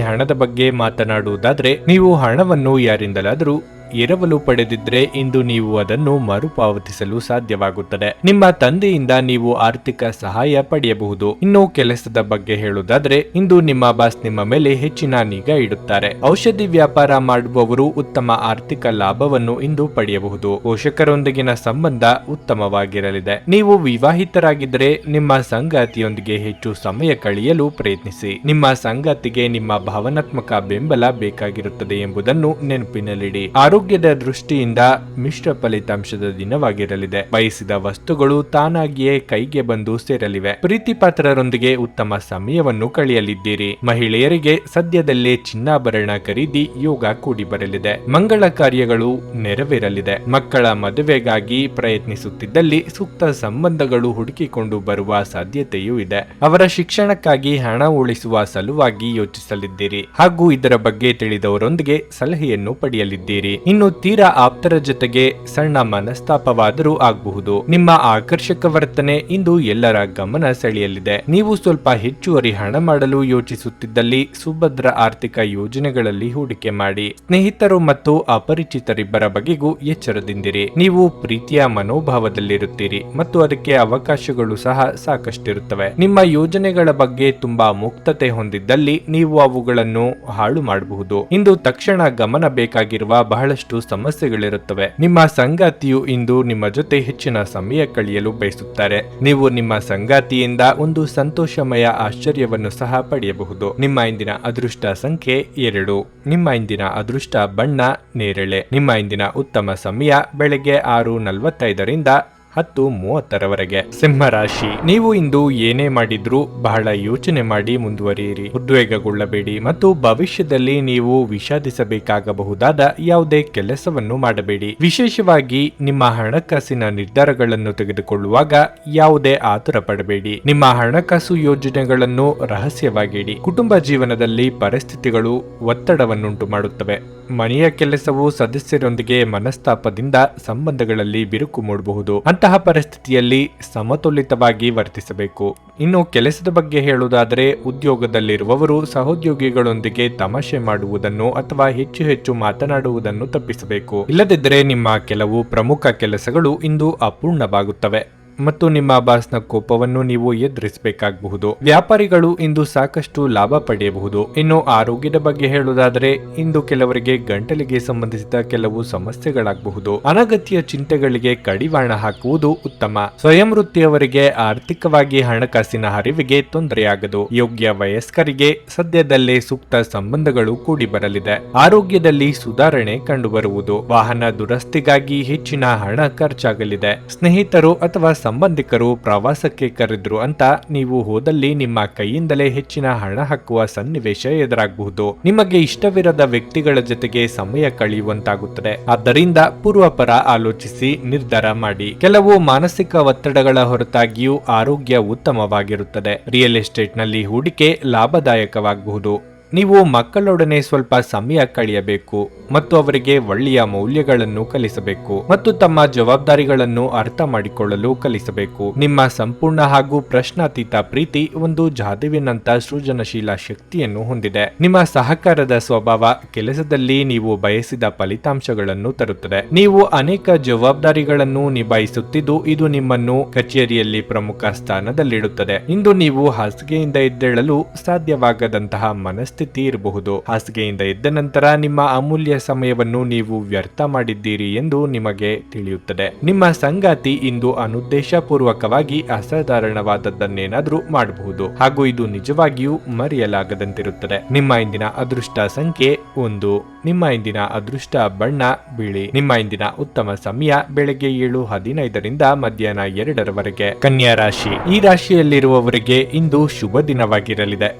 [SPEAKER 1] ಹಣದ ಬಗ್ಗೆ ಮಾತನಾಡುವುದಾದ್ರೆ ನೀವು ಹಣವನ್ನು ಯಾರಿಂದಲಾದರೂ ಎರವಲು ಪಡೆದಿದ್ರೆ ಇಂದು ನೀವು ಅದನ್ನು ಮರುಪಾವತಿಸಲು ಸಾಧ್ಯವಾಗುತ್ತದೆ. ನಿಮ್ಮ ತಂದೆಯಿಂದ ನೀವು ಆರ್ಥಿಕ ಸಹಾಯ ಪಡೆಯಬಹುದು. ಇನ್ನು ಕೆಲಸದ ಬಗ್ಗೆ ಹೇಳುವುದಾದ್ರೆ ಇಂದು ನಿಮ್ಮ ಬಾಸ್ ನಿಮ್ಮ ಮೇಲೆ ಹೆಚ್ಚಿನ ನಿಗಾ ಇಡುತ್ತಾರೆ. ಔಷಧಿ ವ್ಯಾಪಾರ ಮಾಡುವವರು ಉತ್ತಮ ಆರ್ಥಿಕ ಲಾಭವನ್ನು ಇಂದು ಪಡೆಯಬಹುದು. ಪೋಷಕರೊಂದಿಗಿನ ಸಂಬಂಧ ಉತ್ತಮವಾಗಿರಲಿದೆ. ನೀವು ವಿವಾಹಿತರಾಗಿದ್ದರೆ ನಿಮ್ಮ ಸಂಗಾತಿಯೊಂದಿಗೆ ಹೆಚ್ಚು ಸಮಯ ಕಳೆಯಲು ಪ್ರಯತ್ನಿಸಿ. ನಿಮ್ಮ ಸಂಗಾತಿಗೆ ನಿಮ್ಮ ಭಾವನಾತ್ಮಕ ಬೆಂಬಲ ಬೇಕಾಗಿರುತ್ತದೆ ಎಂಬುದನ್ನು ನೆನಪಿನಲ್ಲಿಡಿ. ಆರೋಗ್ಯದ ದೃಷ್ಟಿಯಿಂದ ಮಿಶ್ರ ಫಲಿತಾಂಶದ ದಿನವಾಗಿರಲಿದೆ. ಬಯಸಿದ ವಸ್ತುಗಳು ತಾನಾಗಿಯೇ ಕೈಗೆ ಬಂದು ಸೇರಲಿವೆ. ಪ್ರೀತಿಪಾತ್ರರೊಂದಿಗೆ ಉತ್ತಮ ಸಮಯವನ್ನು ಕಳೆಯಲಿದ್ದೀರಿ. ಮಹಿಳೆಯರಿಗೆ ಸದ್ಯದಲ್ಲೇ ಚಿನ್ನಾಭರಣ ಖರೀದಿ ಯೋಗ ಕೂಡಿ ಬರಲಿದೆ. ಮಂಗಳ ಕಾರ್ಯಗಳು ನೆರವೇರಲಿದೆ. ಮಕ್ಕಳ ಮದುವೆಗಾಗಿ ಪ್ರಯತ್ನಿಸುತ್ತಿದ್ದಲ್ಲಿ ಸೂಕ್ತ ಸಂಬಂಧಗಳು ಹುಡುಕಿಕೊಂಡು ಬರುವ ಸಾಧ್ಯತೆಯೂ ಇದೆ. ಅವರ ಶಿಕ್ಷಣಕ್ಕಾಗಿ ಹಣ ಉಳಿಸುವ ಸಲುವಾಗಿ ಯೋಚಿಸಲಿದ್ದೀರಿ ಹಾಗೂ ಇದರ ಬಗ್ಗೆ ತಿಳಿದವರೊಂದಿಗೆ ಸಲಹೆಯನ್ನು ಪಡೆಯಲಿದ್ದೀರಿ. ಇನ್ನು ತೀರಾ ಆಪ್ತರ ಜೊತೆಗೆ ಸಣ್ಣ ಮನಸ್ತಾಪವಾದರೂ ಆಗಬಹುದು. ನಿಮ್ಮ ಆಕರ್ಷಕ ವರ್ತನೆ ಇಂದು ಎಲ್ಲರ ಗಮನ ಸೆಳೆಯಲಿದೆ. ನೀವು ಸ್ವಲ್ಪ ಹೆಚ್ಚುವರಿ ಹಣ ಮಾಡಲು ಯೋಚಿಸುತ್ತಿದ್ದಲ್ಲಿ ಸುಭದ್ರ ಆರ್ಥಿಕ ಯೋಜನೆಗಳಲ್ಲಿ ಹೂಡಿಕೆ ಮಾಡಿ. ಸ್ನೇಹಿತರು ಮತ್ತು ಅಪರಿಚಿತರಿಬ್ಬರ ಬಗೆಗೂ ಎಚ್ಚರದಿಂದಿರಿ. ನೀವು ಪ್ರೀತಿಯ ಮನೋಭಾವದಲ್ಲಿರುತ್ತೀರಿ ಮತ್ತು ಅದಕ್ಕೆ ಅವಕಾಶಗಳು ಸಹ ಸಾಕಷ್ಟಿರುತ್ತವೆ. ನಿಮ್ಮ ಯೋಜನೆಗಳ ಬಗ್ಗೆ ತುಂಬಾ ಮುಕ್ತತೆ ಹೊಂದಿದ್ದಲ್ಲಿ ನೀವು ಅವುಗಳನ್ನು ಹಾಳು ಮಾಡಬಹುದು. ಇಂದು ತಕ್ಷಣ ಗಮನ ಬೇಕಾಗಿರುವ ಬಹಳಷ್ಟು ಬಹಳಷ್ಟು ಸಮಸ್ಯೆಗಳಿರುತ್ತವೆ. ನಿಮ್ಮ ಸಂಗಾತಿಯು ಇಂದು ನಿಮ್ಮ ಜೊತೆ ಹೆಚ್ಚಿನ ಸಮಯ ಕಳೆಯಲು ಬಯಸುತ್ತಾರೆ. ನೀವು ನಿಮ್ಮ ಸಂಗಾತಿಯಿಂದ ಒಂದು ಸಂತೋಷಮಯ ಆಶ್ಚರ್ಯವನ್ನು ಸಹ ಪಡೆಯಬಹುದು. ನಿಮ್ಮ ಇಂದಿನ ಅದೃಷ್ಟ ಸಂಖ್ಯೆ 2. ನಿಮ್ಮ ಇಂದಿನ ಅದೃಷ್ಟ ಬಣ್ಣ ನೇರಳೆ. ನಿಮ್ಮ ಇಂದಿನ ಉತ್ತಮ ಸಮಯ ಬೆಳಗ್ಗೆ 6:45ರಿಂದ 10:30ರವರೆಗೆ. ಸಿಂಹ ರಾಶಿ, ನೀವು ಇಂದು ಏನೇ ಮಾಡಿದ್ರೂ ಬಹಳ ಯೋಚನೆ ಮಾಡಿ ಮುಂದುವರಿಯಿರಿ. ಉದ್ವೇಗಗೊಳ್ಳಬೇಡಿ ಮತ್ತು ಭವಿಷ್ಯದಲ್ಲಿ ನೀವು ವಿಷಾದಿಸಬೇಕಾಗಬಹುದಾದ ಯಾವುದೇ ಕೆಲಸವನ್ನು ಮಾಡಬೇಡಿ. ವಿಶೇಷವಾಗಿ ನಿಮ್ಮ ಹಣಕಾಸಿನ ನಿರ್ಧಾರಗಳನ್ನು ತೆಗೆದುಕೊಳ್ಳುವಾಗ ಯಾವುದೇ ಆತುರ ಪಡಬೇಡಿ. ನಿಮ್ಮ ಹಣಕಾಸು ಯೋಜನೆಗಳನ್ನು ರಹಸ್ಯವಾಗಿಡಿ. ಕುಟುಂಬ ಜೀವನದಲ್ಲಿ ಪರಿಸ್ಥಿತಿಗಳು ಒತ್ತಡವನ್ನುಂಟು ಮಾಡುತ್ತವೆ. ಮನೆಯ ಕೆಲಸವು ಸದಸ್ಯರೊಂದಿಗೆ ಮನಸ್ತಾಪದಿಂದ ಸಂಬಂಧಗಳಲ್ಲಿ ಬಿರುಕು ಮೂಡಬಹುದು. ಅಂತಹ ಪರಿಸ್ಥಿತಿಯಲ್ಲಿ ಸಮತೋಲಿತವಾಗಿ ವರ್ತಿಸಬೇಕು. ಇನ್ನು ಕೆಲಸದ ಬಗ್ಗೆ ಹೇಳುವುದಾದರೆ, ಉದ್ಯೋಗದಲ್ಲಿರುವವರು ಸಹೋದ್ಯೋಗಿಗಳೊಂದಿಗೆ ತಮಾಷೆ ಮಾಡುವುದನ್ನು ಅಥವಾ ಹೆಚ್ಚು ಮಾತನಾಡುವುದನ್ನು ತಪ್ಪಿಸಬೇಕು. ಇಲ್ಲದಿದ್ದರೆ ನಿಮ್ಮ ಕೆಲವು ಪ್ರಮುಖ ಕೆಲಸಗಳು ಇಂದು ಅಪೂರ್ಣವಾಗುತ್ತವೆ ಮತ್ತು ನಿಮ್ಮ ಬಾಸ್ನ ಕೋಪವನ್ನು ನೀವು ಎದುರಿಸಬೇಕಾಗಬಹುದು. ವ್ಯಾಪಾರಿಗಳು ಇಂದು ಸಾಕಷ್ಟು ಲಾಭ ಪಡೆಯಬಹುದು. ಇನ್ನು ಆರೋಗ್ಯದ ಬಗ್ಗೆ ಹೇಳುವುದಾದರೆ, ಇಂದು ಕೆಲವರಿಗೆ ಗಂಟಲಿಗೆ ಸಂಬಂಧಿಸಿದ ಕೆಲವು ಸಮಸ್ಯೆಗಳಾಗಬಹುದು. ಅನಗತ್ಯ ಚಿಂತೆಗಳಿಗೆ ಕಡಿವಾಣ ಹಾಕುವುದು ಉತ್ತಮ. ಸ್ವಯಂ ವೃತ್ತಿಯವರಿಗೆ ಆರ್ಥಿಕವಾಗಿ ಹಣಕಾಸಿನ ಹರಿವಿಗೆ ತೊಂದರೆಯಾಗದು. ಯೋಗ್ಯ ವಯಸ್ಕರಿಗೆ ಸದ್ಯದಲ್ಲೇ ಸೂಕ್ತ ಸಂಬಂಧಗಳು ಕೂಡಿ ಬರಲಿದೆ. ಆರೋಗ್ಯದಲ್ಲಿ ಸುಧಾರಣೆ ಕಂಡುಬರುವುದು. ವಾಹನ ದುರಸ್ತಿಗಾಗಿ ಹೆಚ್ಚಿನ ಹಣ ಖರ್ಚಾಗಲಿದೆ. ಸ್ನೇಹಿತರು ಅಥವಾ ಸಂಬಂಧಿಕರು ಪ್ರವಾಸಕ್ಕೆ ಕರೆದ್ರು ಅಂತ ನೀವು ಹೋದಲ್ಲಿ ನಿಮ್ಮ ಕೈಯಿಂದಲೇ ಹೆಚ್ಚಿನ ಹಣ ಹಾಕುವ ಸನ್ನಿವೇಶ ಎದುರಾಗಬಹುದು. ನಿಮಗೆ ಇಷ್ಟವಿರದ ವ್ಯಕ್ತಿಗಳ ಜೊತೆಗೆ ಸಮಯ ಕಳೆಯುವಂತಾಗುತ್ತದೆ. ಆದ್ದರಿಂದ ಪೂರ್ವಪರ ಆಲೋಚಿಸಿ ನಿರ್ಧಾರ ಮಾಡಿ. ಕೆಲವು ಮಾನಸಿಕ ಒತ್ತಡಗಳ ಹೊರತಾಗಿಯೂ ಆರೋಗ್ಯ ಉತ್ತಮವಾಗಿರುತ್ತದೆ. ರಿಯಲ್ ಎಸ್ಟೇಟ್ ನಲ್ಲಿ ಹೂಡಿಕೆ ಲಾಭದಾಯಕವಾಗಬಹುದು. ನೀವು ಮಕ್ಕಳೊಡನೆ ಸ್ವಲ್ಪ ಸಮಯ ಕಳೆಯಬೇಕು ಮತ್ತು ಅವರಿಗೆ ಒಳ್ಳೆಯ ಮೌಲ್ಯಗಳನ್ನು ಕಲಿಸಬೇಕು ಮತ್ತು ತಮ್ಮ ಜವಾಬ್ದಾರಿಗಳನ್ನು ಅರ್ಥ ಮಾಡಿಕೊಳ್ಳಲು ಕಲಿಸಬೇಕು. ನಿಮ್ಮ ಸಂಪೂರ್ಣ ಹಾಗೂ ಪ್ರಶ್ನಾತೀತ ಪ್ರೀತಿ ಒಂದು ಜಾದುವಿನಂತ ಸೃಜನಶೀಲ ಶಕ್ತಿಯನ್ನು ಹೊಂದಿದೆ. ನಿಮ್ಮ ಸಹಕಾರದ ಸ್ವಭಾವ ಕೆಲಸದಲ್ಲಿ ನೀವು ಬಯಸಿದ ಫಲಿತಾಂಶಗಳನ್ನು ತರುತ್ತದೆ. ನೀವು ಅನೇಕ ಜವಾಬ್ದಾರಿಗಳನ್ನು ನಿಭಾಯಿಸುತ್ತಿದ್ದು ಇದು ನಿಮ್ಮನ್ನು ಕಚೇರಿಯಲ್ಲಿ ಪ್ರಮುಖ ಸ್ಥಾನದಲ್ಲಿಡುತ್ತದೆ. ಇಂದು ನೀವು ಹಾಸಿಗೆಯಿಂದ ಎದ್ದೇಳಲು ಸಾಧ್ಯವಾಗದಂತಹ ಮನಸ್ಥಿತಿ ಇರಬಹುದು. ಹಾಸಿಗೆಯಿಂದ ಎದ್ದ ನಂತರ ನಿಮ್ಮ ಅಮೂಲ್ಯ ಸಮಯವನ್ನು ನೀವು ವ್ಯರ್ಥ ಮಾಡಿದ್ದೀರಿ ಎಂದು ನಿಮಗೆ ತಿಳಿಯುತ್ತದೆ. ನಿಮ್ಮ ಸಂಗಾತಿ ಇಂದು ಅನುದ್ದೇಶಪೂರ್ವಕವಾಗಿ ಅಸಾಧಾರಣವಾದದ್ದನ್ನೇನಾದ್ರೂ ಮಾಡಬಹುದು ಹಾಗೂ ಇದು ನಿಜವಾಗಿಯೂ ಮರೆಯಲಾಗದಂತಿರುತ್ತದೆ. ನಿಮ್ಮ ಇಂದಿನ ಅದೃಷ್ಟ ಸಂಖ್ಯೆ 1. ನಿಮ್ಮ ಇಂದಿನ ಅದೃಷ್ಟ ಬಣ್ಣ ಬಿಳಿ. ನಿಮ್ಮ ಇಂದಿನ ಉತ್ತಮ ಸಮಯ ಬೆಳಗ್ಗೆ 7:15ರಿಂದ ಮಧ್ಯಾಹ್ನ 2ರವರೆಗೆ. ಕನ್ಯಾ ರಾಶಿ, ಈ ರಾಶಿಯಲ್ಲಿರುವವರಿಗೆ ಇಂದು ಶುಭ ದಿನವಾಗಿರಲಿದೆ.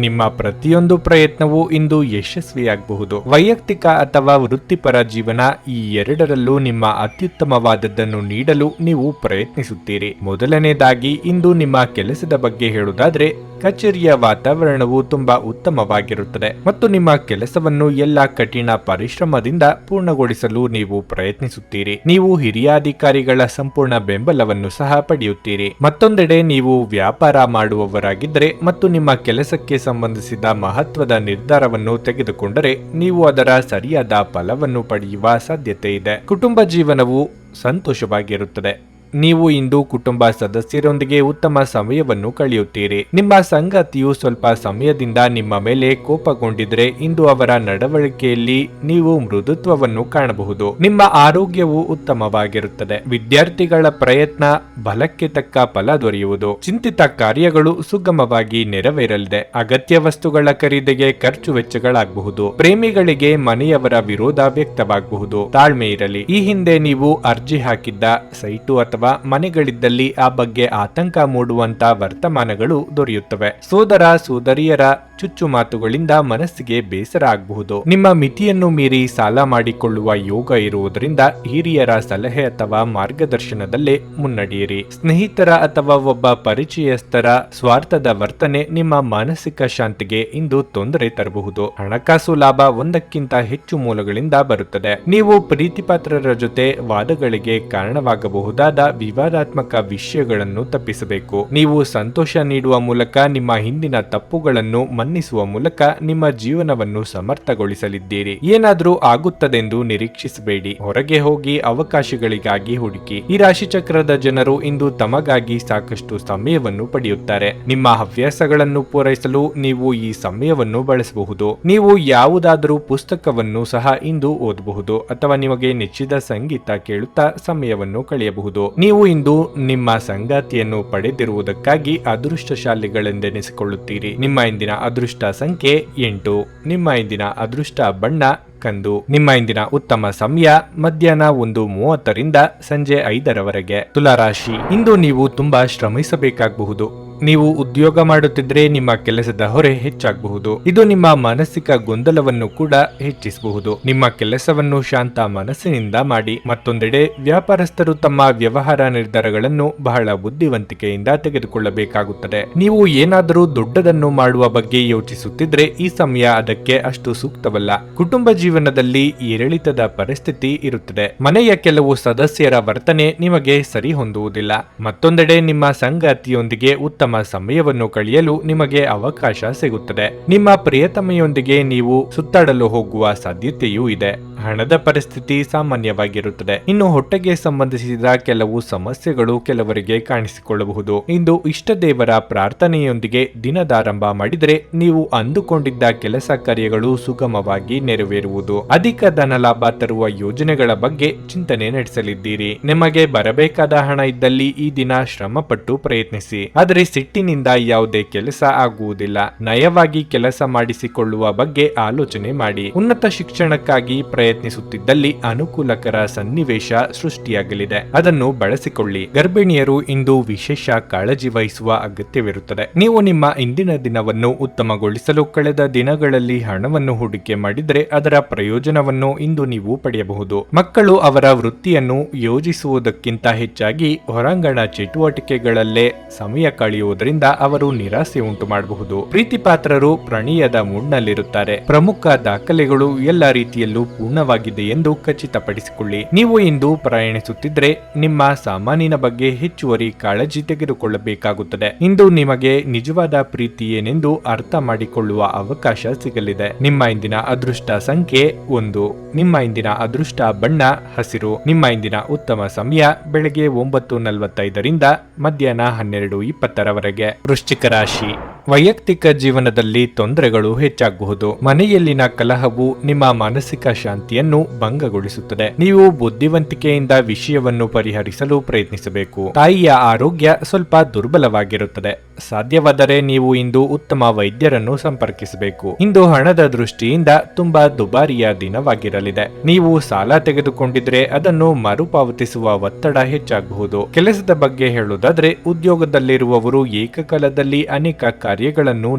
[SPEAKER 1] ನಿಮ್ಮ ಪ್ರತಿಯೊಂದು ಪ್ರಯತ್ನವೂ ಇಂದು ಯಶಸ್ವಿಯಾಗಬಹುದು. ವೈಯಕ್ತಿಕ ಅಥವಾ ವೃತ್ತಿಪರ ಜೀವನ ಈ ಎರಡರಲ್ಲೂ ನಿಮ್ಮ ಅತ್ಯುತ್ತಮವಾದದ್ದನ್ನು ನೀಡಲು ನೀವು ಪ್ರಯತ್ನಿಸುತ್ತೀರಿ. ಮೊದಲನೇದಾಗಿ ಇಂದು ನಿಮ್ಮ ಕೆಲಸದ ಬಗ್ಗೆ ಹೇಳುವುದಾದ್ರೆ, ಕಚೇರಿಯ ವಾತಾವರಣವು ತುಂಬಾ ಉತ್ತಮವಾಗಿರುತ್ತದೆ ಮತ್ತು ನಿಮ್ಮ ಕೆಲಸವನ್ನು ಎಲ್ಲ ಕಠಿಣ ಪರಿಶ್ರಮದಿಂದ ಪೂರ್ಣಗೊಳಿಸಲು ನೀವು ಪ್ರಯತ್ನಿಸುತ್ತೀರಿ. ನೀವು ಹಿರಿಯ ಅಧಿಕಾರಿಗಳ ಸಂಪೂರ್ಣ ಬೆಂಬಲವನ್ನು ಸಹ ಪಡೆಯುತ್ತೀರಿ. ಮತ್ತೊಂದೆಡೆ ನೀವು ವ್ಯಾಪಾರ ಮಾಡುವವರಾಗಿದ್ದರೆ ಮತ್ತು ನಿಮ್ಮ ಕೆಲಸಕ್ಕೆ ಸಂಬಂಧಿಸಿದ ಮಹತ್ವದ ನಿರ್ಧಾರವನ್ನು ತೆಗೆದುಕೊಂಡರೆ ನೀವು ಅದರ ಸರಿಯಾದ ಫಲವನ್ನು ಪಡೆಯುವ ಸಾಧ್ಯತೆ ಇದೆ. ಕುಟುಂಬ ಜೀವನವು ಸಂತೋಷವಾಗಿರುತ್ತದೆ. ನೀವು ಇಂದು ಕುಟುಂಬ ಸದಸ್ಯರೊಂದಿಗೆ ಉತ್ತಮ ಸಮಯವನ್ನು ಕಳೆಯುತ್ತೀರಿ. ನಿಮ್ಮ ಸಂಗಾತಿಯು ಸ್ವಲ್ಪ ಸಮಯದಿಂದ ನಿಮ್ಮ ಮೇಲೆ ಕೋಪಗೊಂಡಿದ್ರೆ ಇಂದು ಅವರ ನಡವಳಿಕೆಯಲ್ಲಿ ನೀವು ಮೃದುತ್ವವನ್ನು ಕಾಣಬಹುದು. ನಿಮ್ಮ ಆರೋಗ್ಯವು ಉತ್ತಮವಾಗಿರುತ್ತದೆ. ವಿದ್ಯಾರ್ಥಿಗಳ ಪ್ರಯತ್ನ ಬಲಕ್ಕೆ ತಕ್ಕ ಫಲ ದೊರೆಯುವುದು. ಚಿಂತಿತ ಕಾರ್ಯಗಳು ಸುಗಮವಾಗಿ ನೆರವೇರಲಿದೆ. ಅಗತ್ಯ ವಸ್ತುಗಳ ಖರೀದಿಗೆ ಖರ್ಚು ವೆಚ್ಚಗಳಾಗಬಹುದು. ಪ್ರೇಮಿಗಳಿಗೆ ಮನೆಯವರ ವಿರೋಧ ವ್ಯಕ್ತವಾಗಬಹುದು. ತಾಳ್ಮೆ ಇರಲಿ. ಈ ಹಿಂದೆ ನೀವು ಅರ್ಜಿ ಹಾಕಿದ್ದ ಸೈಟು ಅಥವಾ ಮನೆಗಳಿದ್ದಲ್ಲಿ ಆ ಬಗ್ಗೆ ಆತಂಕ ಮೂಡುವಂತ ವರ್ತಮಾನಗಳು ದೊರೆಯುತ್ತವೆ. ಸೋದರ ಸೋದರಿಯರ ಚುಚ್ಚು ಮಾತುಗಳಿಂದ ಮನಸ್ಸಿಗೆ ಬೇಸರ ಆಗಬಹುದು. ನಿಮ್ಮ ಮಿತಿಯನ್ನು ಮೀರಿ ಸಾಲ ಮಾಡಿಕೊಳ್ಳುವ ಯೋಗ ಇರುವುದರಿಂದ ಹಿರಿಯರ ಸಲಹೆ ಅಥವಾ ಮಾರ್ಗದರ್ಶನದಲ್ಲೇ ಮುನ್ನಡೆಯಿರಿ. ಸ್ನೇಹಿತರ ಅಥವಾ ಒಬ್ಬ ಪರಿಚಯಸ್ಥರ ಸ್ವಾರ್ಥದ ವರ್ತನೆ ನಿಮ್ಮ ಮಾನಸಿಕ ಶಾಂತಿಗೆ ಇಂದು ತೊಂದರೆ ತರಬಹುದು. ಹಣಕಾಸು ಲಾಭ ಒಂದಕ್ಕಿಂತ ಹೆಚ್ಚು ಮೂಲಗಳಿಂದ ಬರುತ್ತದೆ. ನೀವು ಪ್ರೀತಿಪಾತ್ರರ ಜೊತೆ ವಾದಗಳಿಗೆ ಕಾರಣವಾಗಬಹುದಾದ ವಿವಾದಾತ್ಮಕ ವಿಷಯಗಳನ್ನು ತಪ್ಪಿಸಬೇಕು. ನೀವು ಸಂತೋಷ ನೀಡುವ ಮೂಲಕ, ನಿಮ್ಮ ಹಿಂದಿನ ತಪ್ಪುಗಳನ್ನು ಮನ್ನಿಸುವ ಮೂಲಕ ನಿಮ್ಮ ಜೀವನವನ್ನು ಸಮರ್ಥಗೊಳಿಸಲಿದ್ದೀರಿ. ಏನಾದ್ರೂ ಆಗುತ್ತದೆಂದು ನಿರೀಕ್ಷಿಸಬೇಡಿ. ಹೊರಗೆ ಹೋಗಿ ಅವಕಾಶಗಳಿಗಾಗಿ ಹುಡುಕಿ. ಈ ರಾಶಿಚಕ್ರದ ಜನರು ಇಂದು ತಮಗಾಗಿ ಸಾಕಷ್ಟು ಸಮಯವನ್ನು ಪಡೆಯುತ್ತಾರೆ. ನಿಮ್ಮ ಹವ್ಯಾಸಗಳನ್ನು ಪೂರೈಸಲು ನೀವು ಈ ಸಮಯವನ್ನು ಬಳಸಬಹುದು. ನೀವು ಯಾವುದಾದರೂ ಪುಸ್ತಕವನ್ನು ಸಹ ಇಂದು ಓದಬಹುದು ಅಥವಾ ನಿಮಗೆ ನೆಚ್ಚಿದ ಸಂಗೀತ ಕೇಳುತ್ತಾ ಸಮಯವನ್ನು ಕಳೆಯಬಹುದು. ನೀವು ಇಂದು ನಿಮ್ಮ ಸಂಗಾತಿಯನ್ನು ಪಡೆದಿರುವುದಕ್ಕಾಗಿ ಅದೃಷ್ಟಶಾಲಿಗಳೆಂದೆನಿಸಿಕೊಳ್ಳುತ್ತೀರಿ. ನಿಮ್ಮ ಇಂದಿನ ಅದೃಷ್ಟ ಸಂಖ್ಯೆ 8. ನಿಮ್ಮ ಇಂದಿನ ಅದೃಷ್ಟ ಬಣ್ಣ ಕಂದು. ನಿಮ್ಮ ಇಂದಿನ ಉತ್ತಮ ಸಮಯ ಮಧ್ಯಾಹ್ನ 1:30 ಸಂಜೆ 5 ತುಲಾರಾಶಿ, ಇಂದು ನೀವು ತುಂಬಾ ಶ್ರಮಿಸಬೇಕಾಗಬಹುದು. ನೀವು ಉದ್ಯೋಗ ಮಾಡುತ್ತಿದ್ರೆ ನಿಮ್ಮ ಕೆಲಸದ ಹೊರೆ ಹೆಚ್ಚಾಗಬಹುದು. ಇದು ನಿಮ್ಮ ಮಾನಸಿಕ ಗೊಂದಲವನ್ನು ಕೂಡ ಹೆಚ್ಚಿಸಬಹುದು. ನಿಮ್ಮ ಕೆಲಸವನ್ನು ಶಾಂತ ಮನಸ್ಸಿನಿಂದ ಮಾಡಿ. ಮತ್ತೊಂದೆಡೆ ವ್ಯಾಪಾರಸ್ಥರು ತಮ್ಮ ವ್ಯವಹಾರ ನಿರ್ಧಾರಗಳನ್ನು ಬಹಳ ಬುದ್ಧಿವಂತಿಕೆಯಿಂದ ತೆಗೆದುಕೊಳ್ಳಬೇಕಾಗುತ್ತದೆ. ನೀವು ಏನಾದರೂ ದೊಡ್ಡದನ್ನು ಮಾಡುವ ಬಗ್ಗೆ ಯೋಚಿಸುತ್ತಿದ್ರೆ ಈ ಸಮಯ ಅದಕ್ಕೆ ಅಷ್ಟು ಸೂಕ್ತವಲ್ಲ. ಕುಟುಂಬ ಜೀವನದಲ್ಲಿ ಏರಿಳಿತದ ಪರಿಸ್ಥಿತಿ ಇರುತ್ತದೆ. ಮನೆಯ ಕೆಲವು ಸದಸ್ಯರ ವರ್ತನೆ ನಿಮಗೆ ಸರಿ ಹೊಂದುವುದಿಲ್ಲ. ಮತ್ತೊಂದೆಡೆ ನಿಮ್ಮ ಸಂಗಾತಿಯೊಂದಿಗೆ ಉತ್ತಮ ಸಮಯವನ್ನು ಕಳೆಯಲು ನಿಮಗೆ ಅವಕಾಶ ಸಿಗುತ್ತದೆ. ನಿಮ್ಮ ಪ್ರಿಯತಮೆಯೊಂದಿಗೆ ನೀವು ಸುತ್ತಾಡಲು ಹೋಗುವ ಸಾಧ್ಯತೆಯೂ ಇದೆ. ಹಣದ ಪರಿಸ್ಥಿತಿ ಸಾಮಾನ್ಯವಾಗಿರುತ್ತದೆ. ಇನ್ನು ಹೊಟ್ಟೆಗೆ ಸಂಬಂಧಿಸಿದ ಕೆಲವು ಸಮಸ್ಯೆಗಳು ಕೆಲವರಿಗೆ ಕಾಣಿಸಿಕೊಳ್ಳಬಹುದು. ಇಂದು ಇಷ್ಟ ದೇವರ ಪ್ರಾರ್ಥನೆಯೊಂದಿಗೆ ದಿನದಾರಂಭ ಮಾಡಿದರೆ ನೀವು ಅಂದುಕೊಂಡಿದ್ದ ಕೆಲಸ ಕಾರ್ಯಗಳು ಸುಗಮವಾಗಿ ನೆರವೇರುವುದು. ಅಧಿಕ ಧನ ಲಾಭ ತರುವ ಯೋಜನೆಗಳ ಬಗ್ಗೆ ಚಿಂತನೆ ನಡೆಸಲಿದ್ದೀರಿ. ನಿಮಗೆ ಬರಬೇಕಾದ ಹಣ ಇದ್ದಲ್ಲಿ ಈ ದಿನ ಶ್ರಮಪಟ್ಟು ಪ್ರಯತ್ನಿಸಿ. ಆದರೆ ಸಿಟ್ಟಿನಿಂದ ಯಾವುದೇ ಕೆಲಸ ಆಗುವುದಿಲ್ಲ. ನಯವಾಗಿ ಕೆಲಸ ಮಾಡಿಸಿಕೊಳ್ಳುವ ಬಗ್ಗೆ ಆಲೋಚನೆ ಮಾಡಿ. ಉನ್ನತ ಶಿಕ್ಷಣಕ್ಕಾಗಿ ಪ್ರಯತ್ನಿಸುತ್ತಿದ್ದಲ್ಲಿ ಅನುಕೂಲಕರ ಸನ್ನಿವೇಶ ಸೃಷ್ಟಿಯಾಗಲಿದೆ. ಅದನ್ನು ಬಳಸಿಕೊಳ್ಳಿ. ಗರ್ಭಿಣಿಯರು ಇಂದು ವಿಶೇಷ ಕಾಳಜಿ ವಹಿಸುವ ಅಗತ್ಯವಿರುತ್ತದೆ. ನೀವು ನಿಮ್ಮ ಇಂದಿನ ದಿನವನ್ನು ಉತ್ತಮಗೊಳಿಸಲು ಕಳೆದ ದಿನಗಳಲ್ಲಿ ಹಣವನ್ನು ಹೂಡಿಕೆ ಮಾಡಿದರೆ ಅದರ ಪ್ರಯೋಜನವನ್ನು ಇಂದು ನೀವು ಪಡೆಯಬಹುದು. ಮಕ್ಕಳು ಅವರ ವೃತ್ತಿಯನ್ನು ಯೋಜಿಸುವುದಕ್ಕಿಂತ ಹೆಚ್ಚಾಗಿ ಹೊರಾಂಗಣ ಚಟುವಟಿಕೆಗಳಲ್ಲೇ ಸಮಯ ಕಳೆಯುವುದರಿಂದ ಅವರು ನಿರಾಸೆ ಉಂಟು ಮಾಡಬಹುದು. ಪ್ರೀತಿ ಪಾತ್ರರು ಪ್ರಣಯದ ಮೂಡ್ನಲ್ಲಿರುತ್ತಾರೆ. ಪ್ರಮುಖ ದಾಖಲೆಗಳು ಎಲ್ಲ ರೀತಿಯಲ್ಲೂ ಪೂರ್ಣವಾಗಿದೆ ಎಂದು ಖಚಿತಪಡಿಸಿಕೊಳ್ಳಿ. ನೀವು ಇಂದು ಪ್ರಯಾಣಿಸುತ್ತಿದ್ರೆ ನಿಮ್ಮ ಸಾಮಾನಿನ ಬಗ್ಗೆ ಹೆಚ್ಚುವರಿ ಕಾಳಜಿ ತೆಗೆದುಕೊಳ್ಳಬೇಕಾಗುತ್ತದೆ. ಇಂದು ನಿಮಗೆ ನಿಜವಾದ ಪ್ರೀತಿ ಏನೆಂದು ಅರ್ಥ ಮಾಡಿಕೊಳ್ಳುವ ಅವಕಾಶ ಸಿಗಲಿದೆ. ನಿಮ್ಮ ಇಂದಿನ ಅದೃಷ್ಟ ಸಂಖ್ಯೆ 1. ನಿಮ್ಮ ಇಂದಿನ ಅದೃಷ್ಟ ಬಣ್ಣ ಹಸಿರು. ನಿಮ್ಮ ಇಂದಿನ ಉತ್ತಮ ಸಮಯ ಬೆಳಗ್ಗೆ 9:45 ಮಧ್ಯಾಹ್ನ 12:20 ವೃಶ್ಚಿಕ ರಾಶಿ, ವೈಯಕ್ತಿಕ ಜೀವನದಲ್ಲಿ ತೊಂದರೆಗಳು ಹೆಚ್ಚಾಗಬಹುದು. ಮನೆಯಲ್ಲಿನ ಕಲಹವು ನಿಮ್ಮ ಮಾನಸಿಕ ಶಾಂತಿಯನ್ನು ಭಂಗಗೊಳಿಸುತ್ತದೆ. ನೀವು ಬುದ್ಧಿವಂತಿಕೆಯಿಂದ ವಿಷಯವನ್ನು ಪರಿಹರಿಸಲು ಪ್ರಯತ್ನಿಸಬೇಕು. ತಾಯಿಯ ಆರೋಗ್ಯ ಸ್ವಲ್ಪ ದುರ್ಬಲವಾಗಿರುತ್ತದೆ. ಸಾಧ್ಯವಾದರೆ ನೀವು ಇಂದು ಉತ್ತಮ ವೈದ್ಯರನ್ನು ಸಂಪರ್ಕಿಸಬೇಕು. ಇಂದು ಹಣದ ದೃಷ್ಟಿಯಿಂದ ತುಂಬಾ ದುಬಾರಿಯ ದಿನವಾಗಿರಲಿದೆ. ನೀವು ಸಾಲ ತೆಗೆದುಕೊಂಡಿದ್ರೆ ಅದನ್ನು ಮರುಪಾವತಿಸುವ ಒತ್ತಡ ಹೆಚ್ಚಾಗಬಹುದು. ಕೆಲಸದ ಬಗ್ಗೆ ಹೇಳುವುದಾದ್ರೆ ಉದ್ಯೋಗದಲ್ಲಿರುವವರು ಏಕಕಾಲದಲ್ಲಿ ಅನೇಕ ಕಾರ್ಯಗಳನ್ನು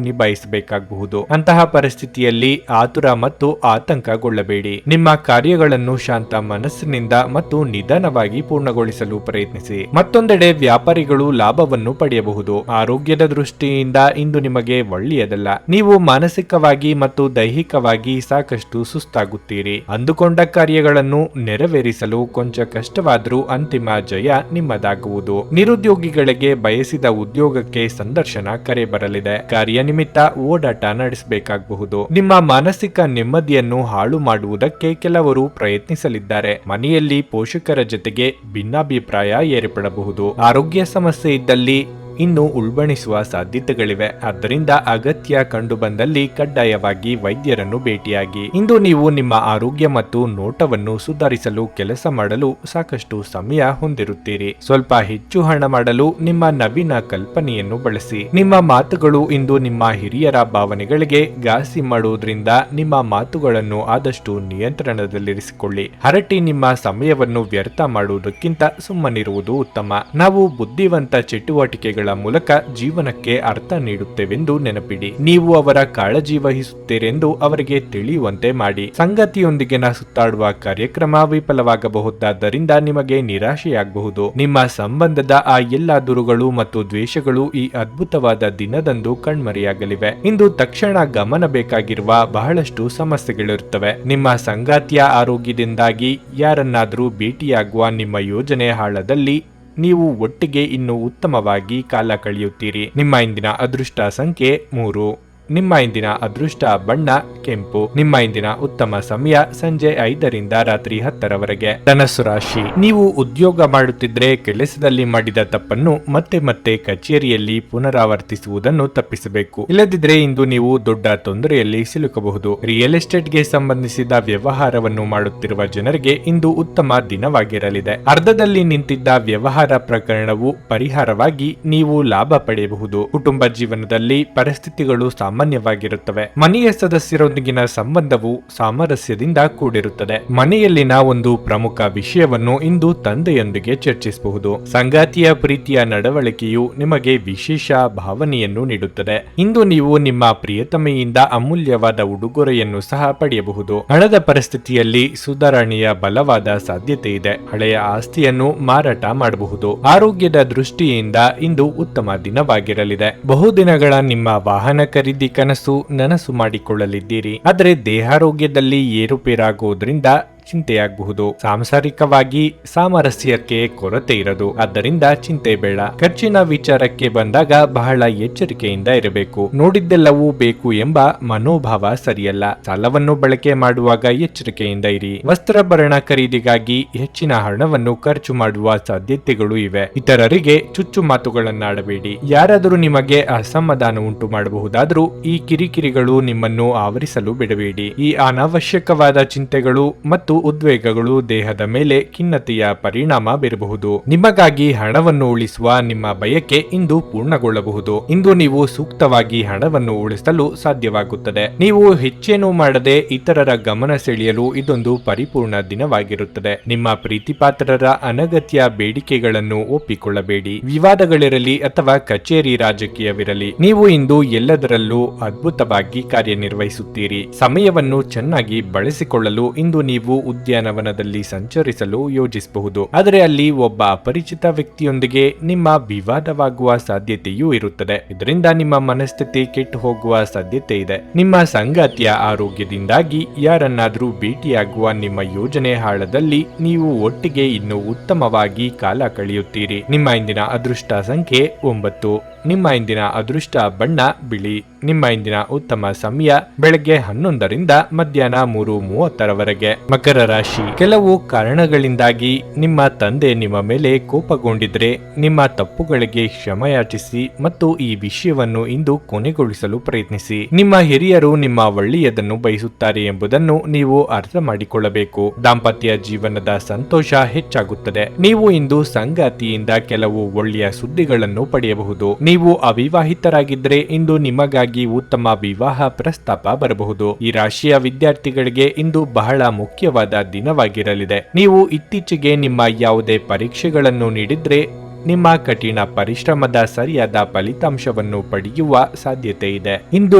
[SPEAKER 1] ನಿಭಾಯಿಸಬೇಕಾಗಬಹುದು. ಅಂತಹ ಪರಿಸ್ಥಿತಿಯಲ್ಲಿ ಆತುರ ಮತ್ತು ಆತಂಕಗೊಳ್ಳಬೇಡಿ. ನಿಮ್ಮ ಕಾರ್ಯಗಳನ್ನು ಶಾಂತ ಮನಸ್ಸಿನಿಂದ ಮತ್ತು ನಿಧಾನವಾಗಿ ಪೂರ್ಣಗೊಳಿಸಲು ಪ್ರಯತ್ನಿಸಿ. ಮತ್ತೊಂದೆಡೆ ವ್ಯಾಪಾರಿಗಳು ಲಾಭವನ್ನು ಪಡೆಯಬಹುದು. ಆರೋಗ್ಯದ ದೃಷ್ಟಿಯಿಂದ ಇಂದು ನಿಮಗೆ ಒಳ್ಳೆಯದಲ್ಲ. ನೀವು ಮಾನಸಿಕವಾಗಿ ಮತ್ತು ದೈಹಿಕವಾಗಿ ಸಾಕಷ್ಟು ಸುಸ್ತಾಗುತ್ತೀರಿ. ಅಂದುಕೊಂಡ ಕಾರ್ಯಗಳನ್ನು ನೆರವೇರಿಸಲು ಕೊಂಚ ಕಷ್ಟವಾದರೂ ಅಂತಿಮ ಜಯ ನಿಮ್ಮದಾಗುವುದು. ನಿರುದ್ಯೋಗಿಗಳಿಗೆ ಬಯಸಿದ ಉದ್ಯೋಗಕ್ಕೆ ಸಂದರ್ಶನ ಕರೆ ಬರಲಿದೆ. ಕಾರ್ಯನಿಮಿತ್ತ ಓಡಾಟ ನಡೆಸಬೇಕಾಗಬಹುದು. ನಿಮ್ಮ ಮಾನಸಿಕ ನೆಮ್ಮದಿಯನ್ನು ಹಾಳು ಮಾಡುವುದಕ್ಕೆ ಕೆಲವರು ಪ್ರಯತ್ನಿಸಲಿದ್ದಾರೆ. ಮನೆಯಲ್ಲಿ ಪೋಷಕರ ಜೊತೆಗೆ ಭಿನ್ನಾಭಿಪ್ರಾಯ ಏರ್ಪಡಬಹುದು. ಆರೋಗ್ಯ ಸಮಸ್ಯೆ ಇದ್ದಲ್ಲಿ ಇನ್ನು ಉಲ್ಬಣಿಸುವ ಸಾಧ್ಯತೆಗಳಿವೆ. ಆದ್ದರಿಂದ ಅಗತ್ಯ ಕಂಡು ಬಂದಲ್ಲಿ ಕಡ್ಡಾಯವಾಗಿ ವೈದ್ಯರನ್ನು ಭೇಟಿಯಾಗಿ. ಇಂದು ನೀವು ನಿಮ್ಮ ಆರೋಗ್ಯ ಮತ್ತು ನೋಟವನ್ನು ಸುಧಾರಿಸಲು ಕೆಲಸ ಮಾಡಲು ಸಾಕಷ್ಟು ಸಮಯ ಹೊಂದಿರುತ್ತೀರಿ. ಸ್ವಲ್ಪ ಹೆಚ್ಚು ಹಣ ಮಾಡಲು ನಿಮ್ಮ ನವೀನ ಕಲ್ಪನೆಯನ್ನು ಬಳಸಿ. ನಿಮ್ಮ ಮಾತುಗಳು ಇಂದು ನಿಮ್ಮ ಹಿರಿಯರ ಭಾವನೆಗಳಿಗೆ ಘಾಸಿ ಮಾಡುವುದರಿಂದ ನಿಮ್ಮ ಮಾತುಗಳನ್ನು ಆದಷ್ಟು ನಿಯಂತ್ರಣದಲ್ಲಿರಿಸಿಕೊಳ್ಳಿ. ಹರಟಿ ನಿಮ್ಮ ಸಮಯವನ್ನು ವ್ಯರ್ಥ ಮಾಡುವುದಕ್ಕಿಂತ ಸುಮ್ಮನಿರುವುದು ಉತ್ತಮ. ನಾವು ಬುದ್ಧಿವಂತ ಚಟುವಟಿಕೆಗಳ ಮೂಲಕ ಜೀವನಕ್ಕೆ ಅರ್ಥ ನೀಡುತ್ತೇವೆಂದು ನೆನಪಿಡಿ. ನೀವು ಅವರ ಕಾಳಜಿ ವಹಿಸುತ್ತೀರೆಂದು ಅವರಿಗೆ ತಿಳಿಯುವಂತೆ ಮಾಡಿ. ಸಂಗಾತಿಯೊಂದಿಗಿನ ಸುತ್ತಾಡುವ ಕಾರ್ಯಕ್ರಮ ವಿಫಲವಾಗಬಹುದಾದ್ದರಿಂದ ನಿಮಗೆ ನಿರಾಶೆಯಾಗಬಹುದು. ನಿಮ್ಮ ಸಂಬಂಧದ ಆ ಎಲ್ಲ ದುರುಗಳು ಮತ್ತು ದ್ವೇಷಗಳು ಈ ಅದ್ಭುತವಾದ ದಿನದಂದು ಕಣ್ಮರೆಯಾಗಲಿವೆ. ಇಂದು ತಕ್ಷಣ ಗಮನ ಬೇಕಾಗಿರುವ ಬಹಳಷ್ಟು ಸಮಸ್ಯೆಗಳಿರುತ್ತವೆ. ನಿಮ್ಮ ಸಂಗಾತಿಯ ಆರೋಗ್ಯದಿಂದಾಗಿ ಯಾರನ್ನಾದರೂ ಭೇಟಿಯಾಗುವ ನಿಮ್ಮ ಯೋಜನೆ ಹಾಳದಲ್ಲಿ ನೀವು ಒಟ್ಟಿಗೆ ಇನ್ನೂ ಉತ್ತಮವಾಗಿ ಕಾಲ ಕಳೆಯುತ್ತೀರಿ. ನಿಮ್ಮ ಇಂದಿನ ಅದೃಷ್ಟ ಸಂಖ್ಯೆ 3. ನಿಮ್ಮ ಇಂದಿನ ಅದೃಷ್ಟ ಬಣ್ಣ ಕೆಂಪು. ನಿಮ್ಮ ಇಂದಿನ ಉತ್ತಮ ಸಮಯ ಸಂಜೆ 5ರಿಂದ ರಾತ್ರಿ 10ರವರೆಗೆ. ಧನಸ್ಸು ರಾಶಿ, ನೀವು ಉದ್ಯೋಗ ಮಾಡುತ್ತಿದ್ರೆ ಕೆಲಸದಲ್ಲಿ ಮಾಡಿದ ತಪ್ಪನ್ನು ಮತ್ತೆ ಮತ್ತೆ ಕಚೇರಿಯಲ್ಲಿ ಪುನರಾವರ್ತಿಸುವುದನ್ನು ತಪ್ಪಿಸಬೇಕು. ಇಲ್ಲದಿದ್ರೆ ಇಂದು ನೀವು ದೊಡ್ಡ ತೊಂದರೆಯಲ್ಲಿ ಸಿಲುಕಬಹುದು. ರಿಯಲ್ ಎಸ್ಟೇಟ್ಗೆ ಸಂಬಂಧಿಸಿದ ವ್ಯವಹಾರವನ್ನು ಮಾಡುತ್ತಿರುವ ಜನರಿಗೆ ಇಂದು ಉತ್ತಮ ದಿನವಾಗಿರಲಿದೆ. ಅರ್ಧದಲ್ಲಿ ನಿಂತಿದ್ದ ವ್ಯವಹಾರ ಪ್ರಕರಣವು ಪರಿಹಾರವಾಗಿ ನೀವು ಲಾಭ ಪಡೆಯಬಹುದು. ಕುಟುಂಬ ಜೀವನದಲ್ಲಿ ಪರಿಸ್ಥಿತಿಗಳು ಸಾಮಾನ್ಯವಾಗಿರುತ್ತವೆ. ಮನೆಯ ಸದಸ್ಯರೊಂದಿಗಿನ ಸಂಬಂಧವು ಸಾಮರಸ್ಯದಿಂದ ಕೂಡಿರುತ್ತದೆ. ಮನೆಯಲ್ಲಿನ ಒಂದು ಪ್ರಮುಖ ವಿಷಯವನ್ನು ಇಂದು ತಂದೆಯೊಂದಿಗೆ ಚರ್ಚಿಸಬಹುದು. ಸಂಗಾತಿಯ ಪ್ರೀತಿಯ ನಡವಳಿಕೆಯು ನಿಮಗೆ ವಿಶೇಷ ಭಾವನೆಯನ್ನು ನೀಡುತ್ತದೆ. ಇಂದು ನೀವು ನಿಮ್ಮ ಪ್ರಿಯತಮೆಯಿಂದ ಅಮೂಲ್ಯವಾದ ಉಡುಗೊರೆಯನ್ನು ಸಹ ಪಡೆಯಬಹುದು. ಹಣದ ಪರಿಸ್ಥಿತಿಯಲ್ಲಿ ಸುಧಾರಣೆಯ ಬಲವಾದ ಸಾಧ್ಯತೆ ಇದೆ. ಹಳೆಯ ಆಸ್ತಿಯನ್ನು ಮಾರಾಟ ಮಾಡಬಹುದು. ಆರೋಗ್ಯದ ದೃಷ್ಟಿಯಿಂದ ಇಂದು ಉತ್ತಮ ದಿನವಾಗಿರಲಿದೆ. ಬಹುದಿನಗಳ ನಿಮ್ಮ ವಾಹನ ಖರೀದಿ ಕನಸು ನನಸು ಮಾಡಿಕೊಳ್ಳಲಿದ್ದೀರಿ. ಆದರೆ ದೇಹಾರೋಗ್ಯದಲ್ಲಿ ಏರುಪೇರಾಗುವುದರಿಂದ ಚಿಂತೆಯಾಗಬಹುದು. ಸಾಂಸಾರಿಕವಾಗಿ ಸಾಮರಸ್ಯಕ್ಕೆ ಕೊರತೆ ಇರದು, ಆದ್ದರಿಂದ ಚಿಂತೆ ಬೇಡ. ಖರ್ಚಿನ ವಿಚಾರಕ್ಕೆ ಬಂದಾಗ ಬಹಳ ಎಚ್ಚರಿಕೆಯಿಂದ ಇರಬೇಕು. ನೋಡಿದ್ದೆಲ್ಲವೂ ಬೇಕು ಎಂಬ ಮನೋಭಾವ ಸರಿಯಲ್ಲ. ಸಾಲವನ್ನು ಬಳಕೆ ಮಾಡುವಾಗ ಎಚ್ಚರಿಕೆಯಿಂದ ಇರಿ. ವಸ್ತ್ರಾಭರಣ ಖರೀದಿಗಾಗಿ ಹೆಚ್ಚಿನ ಹಣವನ್ನು ಖರ್ಚು ಮಾಡುವ ಸಾಧ್ಯತೆಗಳು ಇವೆ. ಇತರರಿಗೆ ಚುಚ್ಚು ಮಾತುಗಳನ್ನಾಡಬೇಡಿ. ಯಾರಾದರೂ ನಿಮಗೆ ಅಸಮಾಧಾನ ಉಂಟು ಮಾಡಬಹುದಾದರೂ ಈ ಕಿರಿಕಿರಿಗಳು ನಿಮ್ಮನ್ನು ಆವರಿಸಲು ಬಿಡಬೇಡಿ. ಈ ಅನಾವಶ್ಯಕವಾದ ಚಿಂತೆಗಳು ಮತ್ತು ಉದ್ವೇಗಗಳು ದೇಹದ ಮೇಲೆ ಖಿನ್ನತೆಯ ಪರಿಣಾಮ ಬೀರಬಹುದು. ನಿಮಗಾಗಿ ಹಣವನ್ನು ಉಳಿಸುವ ನಿಮ್ಮ ಬಯಕೆ ಇಂದು ಪೂರ್ಣಗೊಳ್ಳಬಹುದು. ಇಂದು ನೀವು ಸೂಕ್ತವಾಗಿ ಹಣವನ್ನು ಉಳಿಸಲು ಸಾಧ್ಯವಾಗುತ್ತದೆ. ನೀವು ಹೆಚ್ಚೇನೂ ಮಾಡದೆ ಇತರರ ಗಮನ ಸೆಳೆಯಲು ಇದೊಂದು ಪರಿಪೂರ್ಣ ದಿನವಾಗಿರುತ್ತದೆ. ನಿಮ್ಮ ಪ್ರೀತಿಪಾತ್ರರ ಅನಗತ್ಯ ಬೇಡಿಕೆಗಳನ್ನು ಒಪ್ಪಿಕೊಳ್ಳಬೇಡಿ. ವಿವಾದಗಳಿರಲಿ ಅಥವಾ ಕಚೇರಿ ರಾಜಕೀಯವಿರಲಿ, ನೀವು ಇಂದು ಎಲ್ಲದರಲ್ಲೂ ಅದ್ಭುತವಾಗಿ ಕಾರ್ಯನಿರ್ವಹಿಸುತ್ತೀರಿ. ಸಮಯವನ್ನು ಚೆನ್ನಾಗಿ ಬಳಸಿಕೊಳ್ಳಲು ಇಂದು ನೀವು ಉದ್ಯಾನವನದಲ್ಲಿ ಸಂಚರಿಸಲು ಯೋಜಿಸಬಹುದು. ಆದರೆ ಅಲ್ಲಿ ಒಬ್ಬ ಅಪರಿಚಿತ ವ್ಯಕ್ತಿಯೊಂದಿಗೆ ನಿಮ್ಮ ವಿವಾದವಾಗುವ ಸಾಧ್ಯತೆಯೂ ಇರುತ್ತದೆ. ಇದರಿಂದ ನಿಮ್ಮ ಮನಸ್ಥಿತಿ ಕೆಟ್ಟು ಹೋಗುವ ಸಾಧ್ಯತೆ ಇದೆ. ನಿಮ್ಮ ಸಂಗಾತಿಯ ಆರೋಗ್ಯದಿಂದಾಗಿ ಯಾರನ್ನಾದ್ರೂ ಭೇಟಿಯಾಗುವ ನಿಮ್ಮ ಯೋಜನೆ ಹಾಳದಲ್ಲಿ ನೀವು ಒಟ್ಟಿಗೆ ಇನ್ನೂ ಉತ್ತಮವಾಗಿ ಕಾಲ ಕಳೆಯುತ್ತೀರಿ. ನಿಮ್ಮ ಇಂದಿನ ಅದೃಷ್ಟ ಸಂಖ್ಯೆ 9. ನಿಮ್ಮ ಇಂದಿನ ಅದೃಷ್ಟ ಬಣ್ಣ ಬಿಳಿ. ನಿಮ್ಮ ಇಂದಿನ ಉತ್ತಮ ಸಮಯ ಬೆಳಗ್ಗೆ 11ರಿಂದ ಮಧ್ಯಾಹ್ನ 3:30ರವರೆಗೆ. ಮಕರ ರಾಶಿ, ಕೆಲವು ಕಾರಣಗಳಿಂದಾಗಿ ನಿಮ್ಮ ತಂದೆ ನಿಮ್ಮ ಮೇಲೆ ಕೋಪಗೊಂಡಿದ್ರೆ ನಿಮ್ಮ ತಪ್ಪುಗಳಿಗೆ ಕ್ಷಮೆಯಾಚಿಸಿ ಮತ್ತು ಈ ವಿಷಯವನ್ನು ಇಂದು ಕೊನೆಗೊಳಿಸಲು ಪ್ರಯತ್ನಿಸಿ. ನಿಮ್ಮ ಹಿರಿಯರು ನಿಮ್ಮ ಒಳ್ಳೆಯದನ್ನು ಬಯಸುತ್ತಾರೆ ಎಂಬುದನ್ನು ನೀವು ಅರ್ಥ ಮಾಡಿಕೊಳ್ಳಬೇಕು. ದಾಂಪತ್ಯ ಜೀವನದ ಸಂತೋಷ ಹೆಚ್ಚಾಗುತ್ತದೆ. ನೀವು ಇಂದು ಸಂಗಾತಿಯಿಂದ ಕೆಲವು ಒಳ್ಳೆಯ ಸುದ್ದಿಗಳನ್ನು ಪಡೆಯಬಹುದು. ನೀವು ಅವಿವಾಹಿತರಾಗಿದ್ದರೆ ಇಂದು ನಿಮಗಾಗಿ ಉತ್ತಮ ವಿವಾಹ ಪ್ರಸ್ತಾಪ ಬರಬಹುದು. ಈ ರಾಶಿಯ ವಿದ್ಯಾರ್ಥಿಗಳಿಗೆ ಇಂದು ಬಹಳ ಮುಖ್ಯವಾದ ದಿನವಾಗಿರಲಿದೆ. ನೀವು ಇತ್ತೀಚೆಗೆ ನಿಮ್ಮ ಯಾವುದೇ ಪರೀಕ್ಷೆಗಳನ್ನು ನೀಡಿದ್ರೆ ನಿಮ್ಮ ಕಠಿಣ ಪರಿಶ್ರಮದ ಸರಿಯಾದ ಫಲಿತಾಂಶವನ್ನು ಪಡೆಯುವ ಸಾಧ್ಯತೆ ಇದೆ. ಇಂದು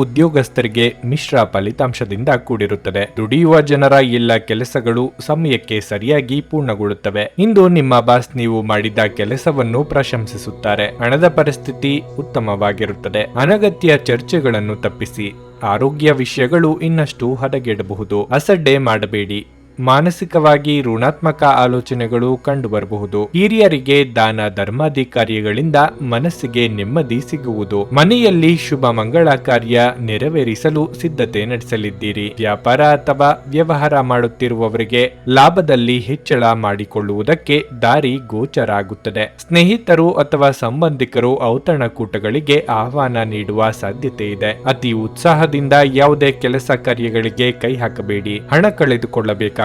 [SPEAKER 1] ಉದ್ಯೋಗಸ್ಥರಿಗೆ ಮಿಶ್ರ ಫಲಿತಾಂಶದಿಂದ ಕೂಡಿರುತ್ತದೆ. ದುಡಿಯುವ ಜನರ ಎಲ್ಲ ಕೆಲಸಗಳು ಸಮಯಕ್ಕೆ ಸರಿಯಾಗಿ ಪೂರ್ಣಗೊಳ್ಳುತ್ತವೆ. ಇಂದು ನಿಮ್ಮ ಬಾಸ್ ನೀವು ಮಾಡಿದ ಕೆಲಸವನ್ನು ಪ್ರಶಂಸಿಸುತ್ತಾರೆ. ಹಣದ ಪರಿಸ್ಥಿತಿ ಉತ್ತಮವಾಗಿರುತ್ತದೆ. ಅನಗತ್ಯ ಚರ್ಚೆಗಳನ್ನು ತಪ್ಪಿಸಿ. ಆರೋಗ್ಯ ವಿಷಯಗಳು ಇನ್ನಷ್ಟು ಹದಗೆಡಬಹುದು. ಅಸಡ್ಡೆ ಮಾಡಬೇಡಿ. ಮಾನಸಿಕವಾಗಿ ಋಣಾತ್ಮಕ ಆಲೋಚನೆಗಳು ಕಂಡುಬರಬಹುದು. ಹಿರಿಯರಿಗೆ ದಾನ ಧರ್ಮಾದಿ ಕಾರ್ಯಗಳಿಂದ ಮನಸ್ಸಿಗೆ ನೆಮ್ಮದಿ ಸಿಗುವುದು. ಮನೆಯಲ್ಲಿ ಶುಭ ಮಂಗಳ ಕಾರ್ಯ ನೆರವೇರಿಸಲು ಸಿದ್ಧತೆ ನಡೆಸಲಿದ್ದೀರಿ. ವ್ಯಾಪಾರ ಅಥವಾ ವ್ಯವಹಾರ ಮಾಡುತ್ತಿರುವವರಿಗೆ ಲಾಭದಲ್ಲಿ ಹೆಚ್ಚಳ ಮಾಡಿಕೊಳ್ಳುವುದಕ್ಕೆ ದಾರಿ ಗೋಚರ ಆಗುತ್ತದೆ. ಸ್ನೇಹಿತರು ಅಥವಾ ಸಂಬಂಧಿಕರು ಔತಣಕೂಟಗಳಿಗೆ ಆಹ್ವಾನ ನೀಡುವ ಸಾಧ್ಯತೆ ಇದೆ. ಅತಿ ಉತ್ಸಾಹದಿಂದ ಯಾವುದೇ ಕೆಲಸ ಕಾರ್ಯಗಳಿಗೆ ಕೈ ಹಾಕಬೇಡಿ. ಹಣ ಕಳೆದುಕೊಳ್ಳಬೇಕು.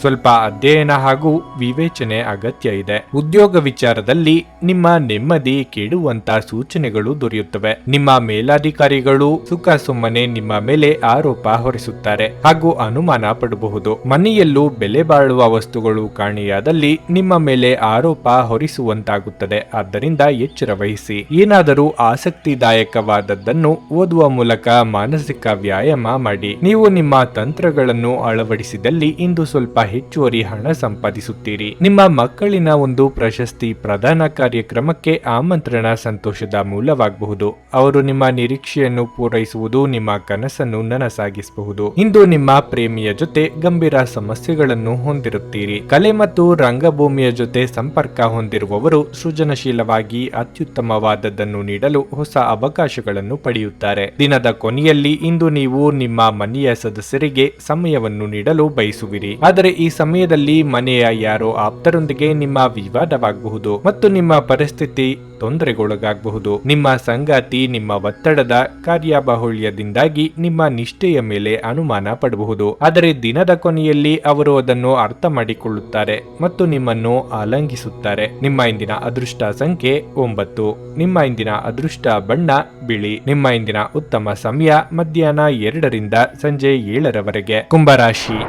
[SPEAKER 1] ಸ್ವಲ್ಪ ಅಧ್ಯಯನ ಹಾಗೂ ವಿವೇಚನೆ ಅಗತ್ಯ ಇದೆ. ಉದ್ಯೋಗ ವಿಚಾರದಲ್ಲಿ ನಿಮ್ಮ ನೆಮ್ಮದಿ ಕೆಡುವಂತ ಸೂಚನೆಗಳು ದೊರೆಯುತ್ತವೆ. ನಿಮ್ಮ ಮೇಲಾಧಿಕಾರಿಗಳು ಸುಖ ಸುಮ್ಮನೆ ನಿಮ್ಮ ಮೇಲೆ ಆರೋಪ ಹೊರಿಸುತ್ತಾರೆ ಹಾಗೂ ಅನುಮಾನ ಪಡಬಹುದು. ಮನೆಯಲ್ಲೂ ಬೆಲೆ ಬಾಳುವ ವಸ್ತುಗಳು ಕಾಣೆಯಾದಲ್ಲಿ ನಿಮ್ಮ ಮೇಲೆ ಆರೋಪ ಹೊರಿಸುವಂತಾಗುತ್ತದೆ. ಆದ್ದರಿಂದ ಎಚ್ಚರ ವಹಿಸಿ. ಏನಾದರೂ ಆಸಕ್ತಿದಾಯಕವಾದದ್ದನ್ನು ಓದುವ ಮೂಲಕ ಮಾನಸಿಕ ವ್ಯಾಯಾಮ ಮಾಡಿ. ನೀವು ನಿಮ್ಮ ತಂತ್ರಗಳನ್ನು ಅಳವಡಿಸಿದಲ್ಲಿ ಇಂದು ಸ್ವಲ್ಪ ಹೆಚ್ಚುವರಿ ಹಣ ಸಂಪಾದಿಸುತ್ತೀರಿ. ನಿಮ್ಮ ಮಕ್ಕಳಿನ ಒಂದು ಪ್ರಶಸ್ತಿ ಪ್ರದಾನ ಕಾರ್ಯಕ್ರಮಕ್ಕೆ ಆಮಂತ್ರಣ ಸಂತೋಷದ ಮೂಲವಾಗಬಹುದು. ಅವರು ನಿಮ್ಮ ನಿರೀಕ್ಷೆಯನ್ನು ಪೂರೈಸುವುದು ನಿಮ್ಮ ಕನಸನ್ನು ನನಸಾಗಿಸಬಹುದು. ಇಂದು ನಿಮ್ಮ ಪ್ರೇಮಿಯ ಜೊತೆ ಗಂಭೀರ ಸಮಸ್ಯೆಗಳನ್ನು ಹೊಂದಿರುತ್ತೀರಿ. ಕಲೆ ಮತ್ತು ರಂಗಭೂಮಿಯ ಜೊತೆ ಸಂಪರ್ಕ ಹೊಂದಿರುವವರು ಸೃಜನಶೀಲವಾಗಿ ಅತ್ಯುತ್ತಮವಾದದ್ದನ್ನು ನೀಡಲು ಹೊಸ ಅವಕಾಶಗಳನ್ನು ಪಡೆಯುತ್ತಾರೆ. ದಿನದ ಕೊನೆಯಲ್ಲಿ ಇಂದು ನೀವು ನಿಮ್ಮ ಮನೆಯ ಸದಸ್ಯರಿಗೆ ಸಮಯವನ್ನು ನೀಡಲು ಬಯಸುವಿರಿ. ಆದರೆ ಈ ಸಮಯದಲ್ಲಿ ಮನೆಯ ಯಾರೋ ಆಪ್ತರೊಂದಿಗೆ ನಿಮ್ಮ ವಿವಾದವಾಗಬಹುದು ಮತ್ತು ನಿಮ್ಮ ಪರಿಸ್ಥಿತಿ ತೊಂದರೆಗೊಳಗಾಗಬಹುದು. ನಿಮ್ಮ ಸಂಗಾತಿ ನಿಮ್ಮ ಒತ್ತಡದ ಕಾರ್ಯಬಾಹುಳ್ಯದಿಂದಾಗಿ ನಿಮ್ಮ ನಿಷ್ಠೆಯ ಮೇಲೆ ಅನುಮಾನ ಪಡಬಹುದು. ಆದರೆ ದಿನದ ಕೊನೆಯಲ್ಲಿ ಅವರು ಅದನ್ನು ಅರ್ಥ ಮಾಡಿಕೊಳ್ಳುತ್ತಾರೆ ಮತ್ತು ನಿಮ್ಮನ್ನು ಆಲಂಘಿಸುತ್ತಾರೆ. ನಿಮ್ಮ ಇಂದಿನ ಅದೃಷ್ಟ ಸಂಖ್ಯೆ 9. ನಿಮ್ಮ ಇಂದಿನ ಅದೃಷ್ಟ ಬಣ್ಣ ಬಿಳಿ. ನಿಮ್ಮ ಇಂದಿನ ಉತ್ತಮ ಸಮಯ ಮಧ್ಯಾಹ್ನ 2 ರಿಂದ ಸಂಜೆ 7ರವರೆಗೆ. ಕುಂಭರಾಶಿ,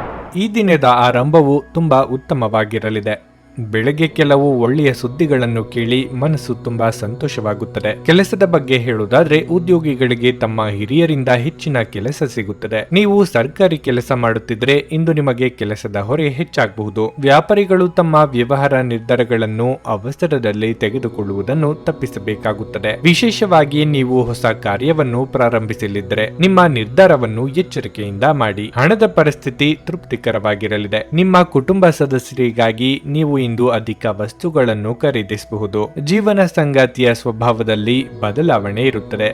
[SPEAKER 1] ಈ ದಿನದ ಆರಂಭವು ತುಂಬಾ ಉತ್ತಮವಾಗಿರಲಿದೆ. ಬೆಳಗ್ಗೆ ಕೆಲವು ಒಳ್ಳೆಯ ಸುದ್ದಿಗಳನ್ನು ಕೇಳಿ ಮನಸ್ಸು ತುಂಬಾ ಸಂತೋಷವಾಗುತ್ತದೆ. ಕೆಲಸದ ಬಗ್ಗೆ ಹೇಳುವುದಾದ್ರೆ ಉದ್ಯೋಗಿಗಳಿಗೆ ತಮ್ಮ ಹಿರಿಯರಿಂದ ಹೆಚ್ಚಿನ ಕೆಲಸ ಸಿಗುತ್ತದೆ. ನೀವು ಸರ್ಕಾರಿ ಕೆಲಸ ಮಾಡುತ್ತಿದ್ರೆ ಇಂದು ನಿಮಗೆ ಕೆಲಸದ ಹೊರೆ ಹೆಚ್ಚಾಗಬಹುದು. ವ್ಯಾಪಾರಿಗಳು ತಮ್ಮ ವ್ಯವಹಾರ ನಿರ್ಧಾರಗಳನ್ನು ಅವಸರದಲ್ಲಿ ತೆಗೆದುಕೊಳ್ಳುವುದನ್ನು ತಪ್ಪಿಸಬೇಕಾಗುತ್ತದೆ. ವಿಶೇಷವಾಗಿ ನೀವು ಹೊಸ ಕಾರ್ಯವನ್ನು ಪ್ರಾರಂಭಿಸಲಿದ್ದರೆ ನಿಮ್ಮ ನಿರ್ಧಾರವನ್ನು ಎಚ್ಚರಿಕೆಯಿಂದ ಮಾಡಿ. ಹಣದ ಪರಿಸ್ಥಿತಿ ತೃಪ್ತಿಕರವಾಗಿರಲಿದೆ. ನಿಮ್ಮ ಕುಟುಂಬ ಸದಸ್ಯರಿಗಾಗಿ ನೀವು ಇಂದು ಅಧಿಕ ವಸ್ತುಗಳನ್ನು ಖರೀದಿಸಬಹುದು. ಜೀವನ ಸಂಗಾತಿಯ ಸ್ವಭಾವದಲ್ಲಿ ಬದಲಾವಣೆ ಇರುತ್ತದೆ.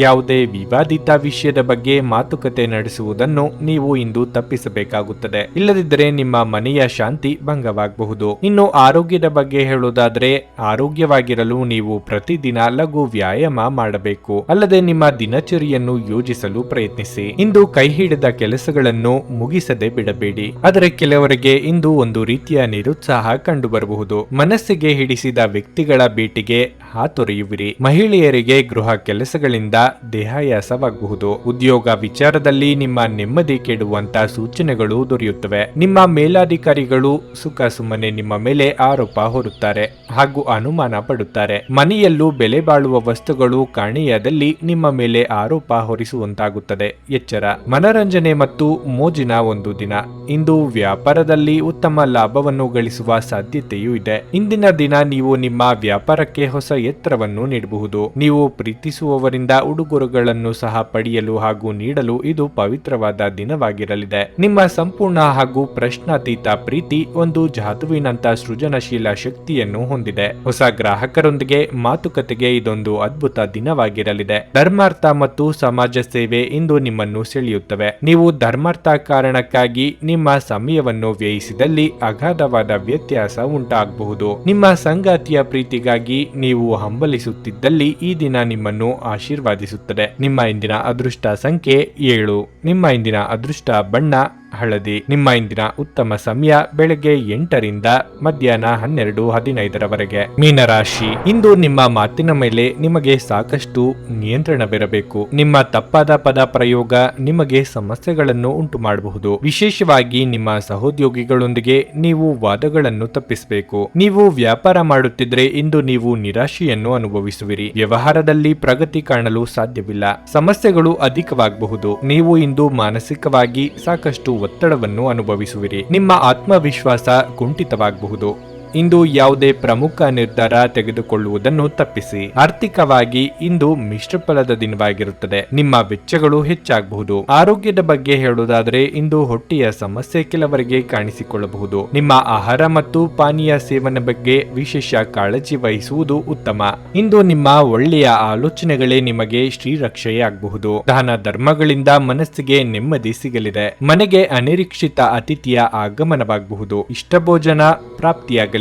[SPEAKER 1] ಯಾವುದೇ ವಿವಾದಿತ ವಿಷಯದ ಬಗ್ಗೆ ಮಾತುಕತೆ ನಡೆಸುವುದನ್ನು ನೀವು ಇಂದು ತಪ್ಪಿಸಬೇಕಾಗುತ್ತದೆ. ಇಲ್ಲದಿದ್ದರೆ ನಿಮ್ಮ ಮನೆಯ ಶಾಂತಿ ಭಂಗವಾಗಬಹುದು. ಇನ್ನು ಆರೋಗ್ಯದ ಬಗ್ಗೆ ಹೇಳುವುದಾದರೆ ಆರೋಗ್ಯವಾಗಿರಲು ನೀವು ಪ್ರತಿದಿನ ಲಘು ವ್ಯಾಯಾಮ ಮಾಡಬೇಕು. ಅಲ್ಲದೆ ನಿಮ್ಮ ದಿನಚರಿಯನ್ನು ಯೋಜಿಸಲು ಪ್ರಯತ್ನಿಸಿ. ಇಂದು ಕೈ ಹಿಡಿದ ಕೆಲಸಗಳನ್ನು ಮುಗಿಸದೆ ಬಿಡಬೇಡಿ. ಆದರೆ ಕೆಲವರಿಗೆ ಇಂದು ಒಂದು ರೀತಿಯ ನಿರುತ್ಸಾಹ ಕಂಡುಬರಬಹುದು. ಮನಸ್ಸಿಗೆ ಹಿಡಿಸಿದ ವ್ಯಕ್ತಿಗಳ ಭೇಟಿಗೆ ಹಾತೊರೆಯುವಿರಿ. ಮಹಿಳೆಯರಿಗೆ ಗೃಹ ಕೆಲಸಗಳಿಂದ ದೇಹಾಯಾಸವಾಗಬಹುದು. ಉದ್ಯೋಗ ವಿಚಾರದಲ್ಲಿ ನಿಮ್ಮ ನೆಮ್ಮದಿ ಕೆಡುವಂತ ಸೂಚನೆಗಳು ದೊರೆಯುತ್ತವೆ. ನಿಮ್ಮ ಮೇಲಾಧಿಕಾರಿಗಳು ಸುಖ ಸುಮ್ಮನೆ ನಿಮ್ಮ ಮೇಲೆ ಆರೋಪ ಹೊರುತ್ತಾರೆ ಹಾಗೂ ಅನುಮಾನ ಪಡುತ್ತಾರೆ. ಮನೆಯಲ್ಲೂ ಬೆಲೆ ಬಾಳುವ ವಸ್ತುಗಳು ಕಾಣೆಯಾದಲ್ಲಿ ನಿಮ್ಮ ಮೇಲೆ ಆರೋಪ ಹೊರಿಸುವಂತಾಗುತ್ತದೆ. ಎಚ್ಚರ. ಮನರಂಜನೆ ಮತ್ತು ಮೋಜಿನ ಒಂದು ದಿನ. ಇಂದು ವ್ಯಾಪಾರದಲ್ಲಿ ಉತ್ತಮ ಲಾಭವನ್ನು ಗಳಿಸುವ ಸಾಧ್ಯತೆಯೂ ಇದೆ. ಇಂದಿನ ದಿನ ನೀವು ನಿಮ್ಮ ವ್ಯಾಪಾರಕ್ಕೆ ಹೊಸ ಎತ್ತರವನ್ನು ನೀಡಬಹುದು. ನೀವು ಪ್ರೀತಿಸುವವರಿಂದ ಉಡುಗೊರೆಗಳನ್ನು ಸಹ ಪಡೆಯಲು ಹಾಗೂ ನೀಡಲು ಇದು ಪವಿತ್ರವಾದ ದಿನವಾಗಿರಲಿದೆ. ನಿಮ್ಮ ಸಂಪೂರ್ಣ ಹಾಗೂ ಪ್ರಶ್ನಾತೀತ ಪ್ರೀತಿ ಒಂದು ಜಾದುವಿನಂತ ಸೃಜನಶೀಲ ಶಕ್ತಿಯನ್ನು ಹೊಂದಿದೆ. ಹೊಸ ಗ್ರಾಹಕರೊಂದಿಗೆ ಮಾತುಕತೆಗೆ ಇದೊಂದು ಅದ್ಭುತ ದಿನವಾಗಿರಲಿದೆ. ಧರ್ಮಾರ್ಥ ಮತ್ತು ಸಮಾಜ ಸೇವೆ ಇಂದು ನಿಮ್ಮನ್ನು ಸೆಳೆಯುತ್ತವೆ. ನೀವು ಧರ್ಮಾರ್ಥ ಕಾರಣಕ್ಕಾಗಿ ನಿಮ್ಮ ಸಮಯವನ್ನು ವ್ಯಯಿಸಿದಲ್ಲಿ ಅಗಾಧವಾದ ವ್ಯತ್ಯಾಸ ಉಂಟಾಗಬಹುದು. ನಿಮ್ಮ ಸಂಗಾತಿಯ ಪ್ರೀತಿಗಾಗಿ ನೀವು ಹಂಬಲಿಸುತ್ತಿದ್ದಲ್ಲಿ ಈ ದಿನ ನಿಮ್ಮನ್ನು ಆಶೀರ್ವಾದಿಸುತ್ತದೆ. ನಿಮ್ಮ ಇಂದಿನ ಅದೃಷ್ಟ ಸಂಖ್ಯೆ 7. ನಿಮ್ಮ ಇಂದಿನ ಅದೃಷ್ಟ ಬಣ್ಣ ಹಳದಿ. ನಿಮ್ಮ ಇಂದಿನ ಉತ್ತಮ ಸಮಯ ಬೆಳಗ್ಗೆ 8 ರಿಂದ ಮಧ್ಯಾಹ್ನ 12:15ರವರೆಗೆ. ಮೀನರಾಶಿ, ಇಂದು ನಿಮ್ಮ ಮಾತಿನ ಮೇಲೆ ನಿಮಗೆ ಸಾಕಷ್ಟು ನಿಯಂತ್ರಣವಿರಬೇಕು. ನಿಮ್ಮ ತಪ್ಪಾದ ಪದ ಪ್ರಯೋಗ ನಿಮಗೆ ಸಮಸ್ಯೆಗಳನ್ನು ಉಂಟು ಮಾಡಬಹುದು. ವಿಶೇಷವಾಗಿ ನಿಮ್ಮ ಸಹೋದ್ಯೋಗಿಗಳೊಂದಿಗೆ ನೀವು ವಾದಗಳನ್ನು ತಪ್ಪಿಸಬೇಕು. ನೀವು ವ್ಯಾಪಾರ ಮಾಡುತ್ತಿದ್ರೆ ಇಂದು ನೀವು ನಿರಾಶೆಯನ್ನು ಅನುಭವಿಸುವಿರಿ. ವ್ಯವಹಾರದಲ್ಲಿ ಪ್ರಗತಿ ಕಾಣಲು ಸಾಧ್ಯವಿಲ್ಲ. ಸಮಸ್ಯೆಗಳು ಅಧಿಕವಾಗಬಹುದು. ನೀವು ಇಂದು ಮಾನಸಿಕವಾಗಿ ಸಾಕಷ್ಟು ಒತ್ತಡವನ್ನು ಅನುಭವಿಸುವಿರಿ. ನಿಮ್ಮ ಆತ್ಮವಿಶ್ವಾಸ ಕುಂಠಿತವಾಗಬಹುದು. ಇಂದು ಯಾವುದೇ ಪ್ರಮುಖ ನಿರ್ಧಾರ ತೆಗೆದುಕೊಳ್ಳುವುದನ್ನು ತಪ್ಪಿಸಿ. ಆರ್ಥಿಕವಾಗಿ ಇಂದು ಮಿಶ್ರ ಫಲದ ದಿನವಾಗಿರುತ್ತದೆ. ನಿಮ್ಮ ವೆಚ್ಚಗಳು ಹೆಚ್ಚಾಗಬಹುದು. ಆರೋಗ್ಯದ ಬಗ್ಗೆ ಹೇಳುವುದಾದರೆ ಇಂದು ಹೊಟ್ಟೆಯ ಸಮಸ್ಯೆ ಕೆಲವರಿಗೆ ಕಾಣಿಸಿಕೊಳ್ಳಬಹುದು. ನಿಮ್ಮ ಆಹಾರ ಮತ್ತು ಪಾನೀಯ ಸೇವನೆ ಬಗ್ಗೆ ವಿಶೇಷ ಕಾಳಜಿ ವಹಿಸುವುದು ಉತ್ತಮ. ಇಂದು ನಿಮ್ಮ ಒಳ್ಳೆಯ ಆಲೋಚನೆಗಳೇ ನಿಮಗೆ ಶ್ರೀರಕ್ಷೆಯಾಗಬಹುದು. ದಾನ ಧರ್ಮಗಳಿಂದ ಮನಸ್ಸಿಗೆ ನೆಮ್ಮದಿ ಸಿಗಲಿದೆ. ಮನೆಗೆ ಅನಿರೀಕ್ಷಿತ ಅತಿಥಿಯ ಆಗಮನವಾಗಬಹುದು. ಇಷ್ಟ ಭೋಜನ ಪ್ರಾಪ್ತಿಯಾಗಲಿದೆ.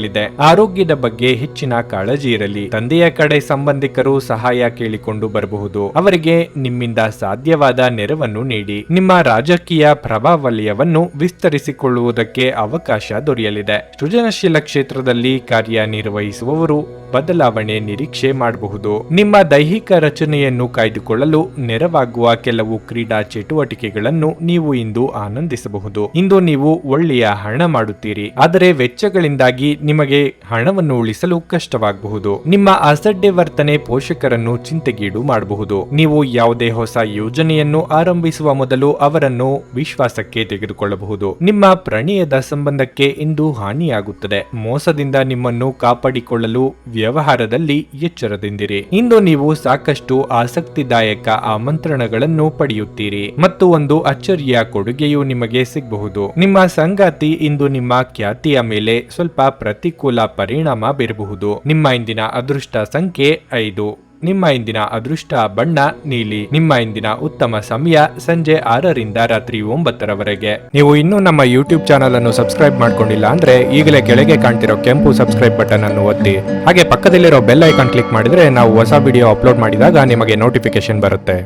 [SPEAKER 1] ಆರೋಗ್ಯದ ಬಗ್ಗೆ ಹೆಚ್ಚಿನ ಕಾಳಜಿ ಇರಲಿ. ತಂದೆಯ ಕಡೆ ಸಂಬಂಧಿಕರು ಸಹಾಯ ಕೇಳಿಕೊಂಡು ಬರಬಹುದು. ಅವರಿಗೆ ನಿಮ್ಮಿಂದ ಸಾಧ್ಯವಾದ ನೆರವನ್ನು ನೀಡಿ. ನಿಮ್ಮ ರಾಜಕೀಯ ಪ್ರಭಾವಲಯವನ್ನು ವಿಸ್ತರಿಸಿಕೊಳ್ಳುವುದಕ್ಕೆ ಅವಕಾಶ ದೊರೆಯಲಿದೆ. ಸೃಜನಶೀಲ ಕ್ಷೇತ್ರದಲ್ಲಿ ಕಾರ್ಯನಿರ್ವಹಿಸುವವರು ಬದಲಾವಣೆ ನಿರೀಕ್ಷೆ ಮಾಡಬಹುದು. ನಿಮ್ಮ ದೈಹಿಕ ರಚನೆಯನ್ನು ಕಾಯ್ದುಕೊಳ್ಳಲು ನೆರವಾಗುವ ಕೆಲವು ಕ್ರೀಡಾ ಚಟುವಟಿಕೆಗಳನ್ನು ನೀವು ಇಂದು ಆನಂದಿಸಬಹುದು. ಇಂದು ನೀವು ಒಳ್ಳೆಯ ಹಣ ಮಾಡುತ್ತೀರಿ. ಆದರೆ ವೆಚ್ಚಗಳಿಂದಾಗಿ ನಿಮಗೆ ಹಣವನ್ನು ಉಳಿಸಲು ಕಷ್ಟವಾಗಬಹುದು. ನಿಮ್ಮ ಅಸಡ್ಡೆ ವರ್ತನೆ ಪೋಷಕರನ್ನು ಚಿಂತೆಗೀಡು ಮಾಡಬಹುದು. ನೀವು ಯಾವುದೇ ಹೊಸ ಯೋಜನೆಯನ್ನು ಆರಂಭಿಸುವ ಮೊದಲು ಅವರನ್ನು ವಿಶ್ವಾಸಕ್ಕೆ ತೆಗೆದುಕೊಳ್ಳಬಹುದು. ನಿಮ್ಮ ಪ್ರಣಯದ ಸಂಬಂಧಕ್ಕೆ ಇಂದು ಹಾನಿಯಾಗುತ್ತದೆ. ಮೋಸದಿಂದ ನಿಮ್ಮನ್ನು ಕಾಪಾಡಿಕೊಳ್ಳಲು ವ್ಯವಹಾರದಲ್ಲಿ ಎಚ್ಚರದಿಂದಿರಿ. ಇಂದು ನೀವು ಸಾಕಷ್ಟು ಆಸಕ್ತಿದಾಯಕ ಆಮಂತ್ರಣಗಳನ್ನು ಪಡೆಯುತ್ತೀರಿ ಮತ್ತು ಒಂದು ಅಚ್ಚರಿಯ ಕೊಡುಗೆಯು ನಿಮಗೆ ಸಿಗಬಹುದು. ನಿಮ್ಮ ಸಂಗಾತಿ ಇಂದು ನಿಮ್ಮ ಖ್ಯಾತಿಯ ಮೇಲೆ ಸ್ವಲ್ಪ ಪ್ರತಿಕೂಲ ಪರಿಣಾಮ ಬೀರಬಹುದು. ನಿಮ್ಮ ಇಂದಿನ ಅದೃಷ್ಟ ಸಂಖ್ಯೆ 5. ನಿಮ್ಮ ಇಂದಿನ ಅದೃಷ್ಟ ಬಣ್ಣ ನೀಲಿ. ನಿಮ್ಮ ಇಂದಿನ ಉತ್ತಮ ಸಮಯ ಸಂಜೆ 6 ರಿಂದ ರಾತ್ರಿ 9 ರವರೆಗೆ. ನೀವು ಇನ್ನೂ ನಮ್ಮ ಯೂಟ್ಯೂಬ್ ಚಾನಲ್ ಅನ್ನು ಸಬ್ಸ್ಕ್ರೈಬ್ ಮಾಡ್ಕೊಂಡಿಲ್ಲ ಅಂದ್ರೆ ಈಗಲೇ ಕೆಳಗೆ ಕಾಣ್ತಿರೋ ಕೆಂಪು ಸಬ್ಸ್ಕ್ರೈಬ್ ಬಟನ್ ಅನ್ನು ಒತ್ತಿ. ಹಾಗೆ ಪಕ್ಕದಲ್ಲಿರೋ ಬೆಲ್ ಐಕಾನ್ ಕ್ಲಿಕ್ ಮಾಡಿದ್ರೆ ನಾವು ಹೊಸ ವಿಡಿಯೋ ಅಪ್ಲೋಡ್ ಮಾಡಿದಾಗ ನಿಮಗೆ ನೋಟಿಫಿಕೇಶನ್ ಬರುತ್ತೆ.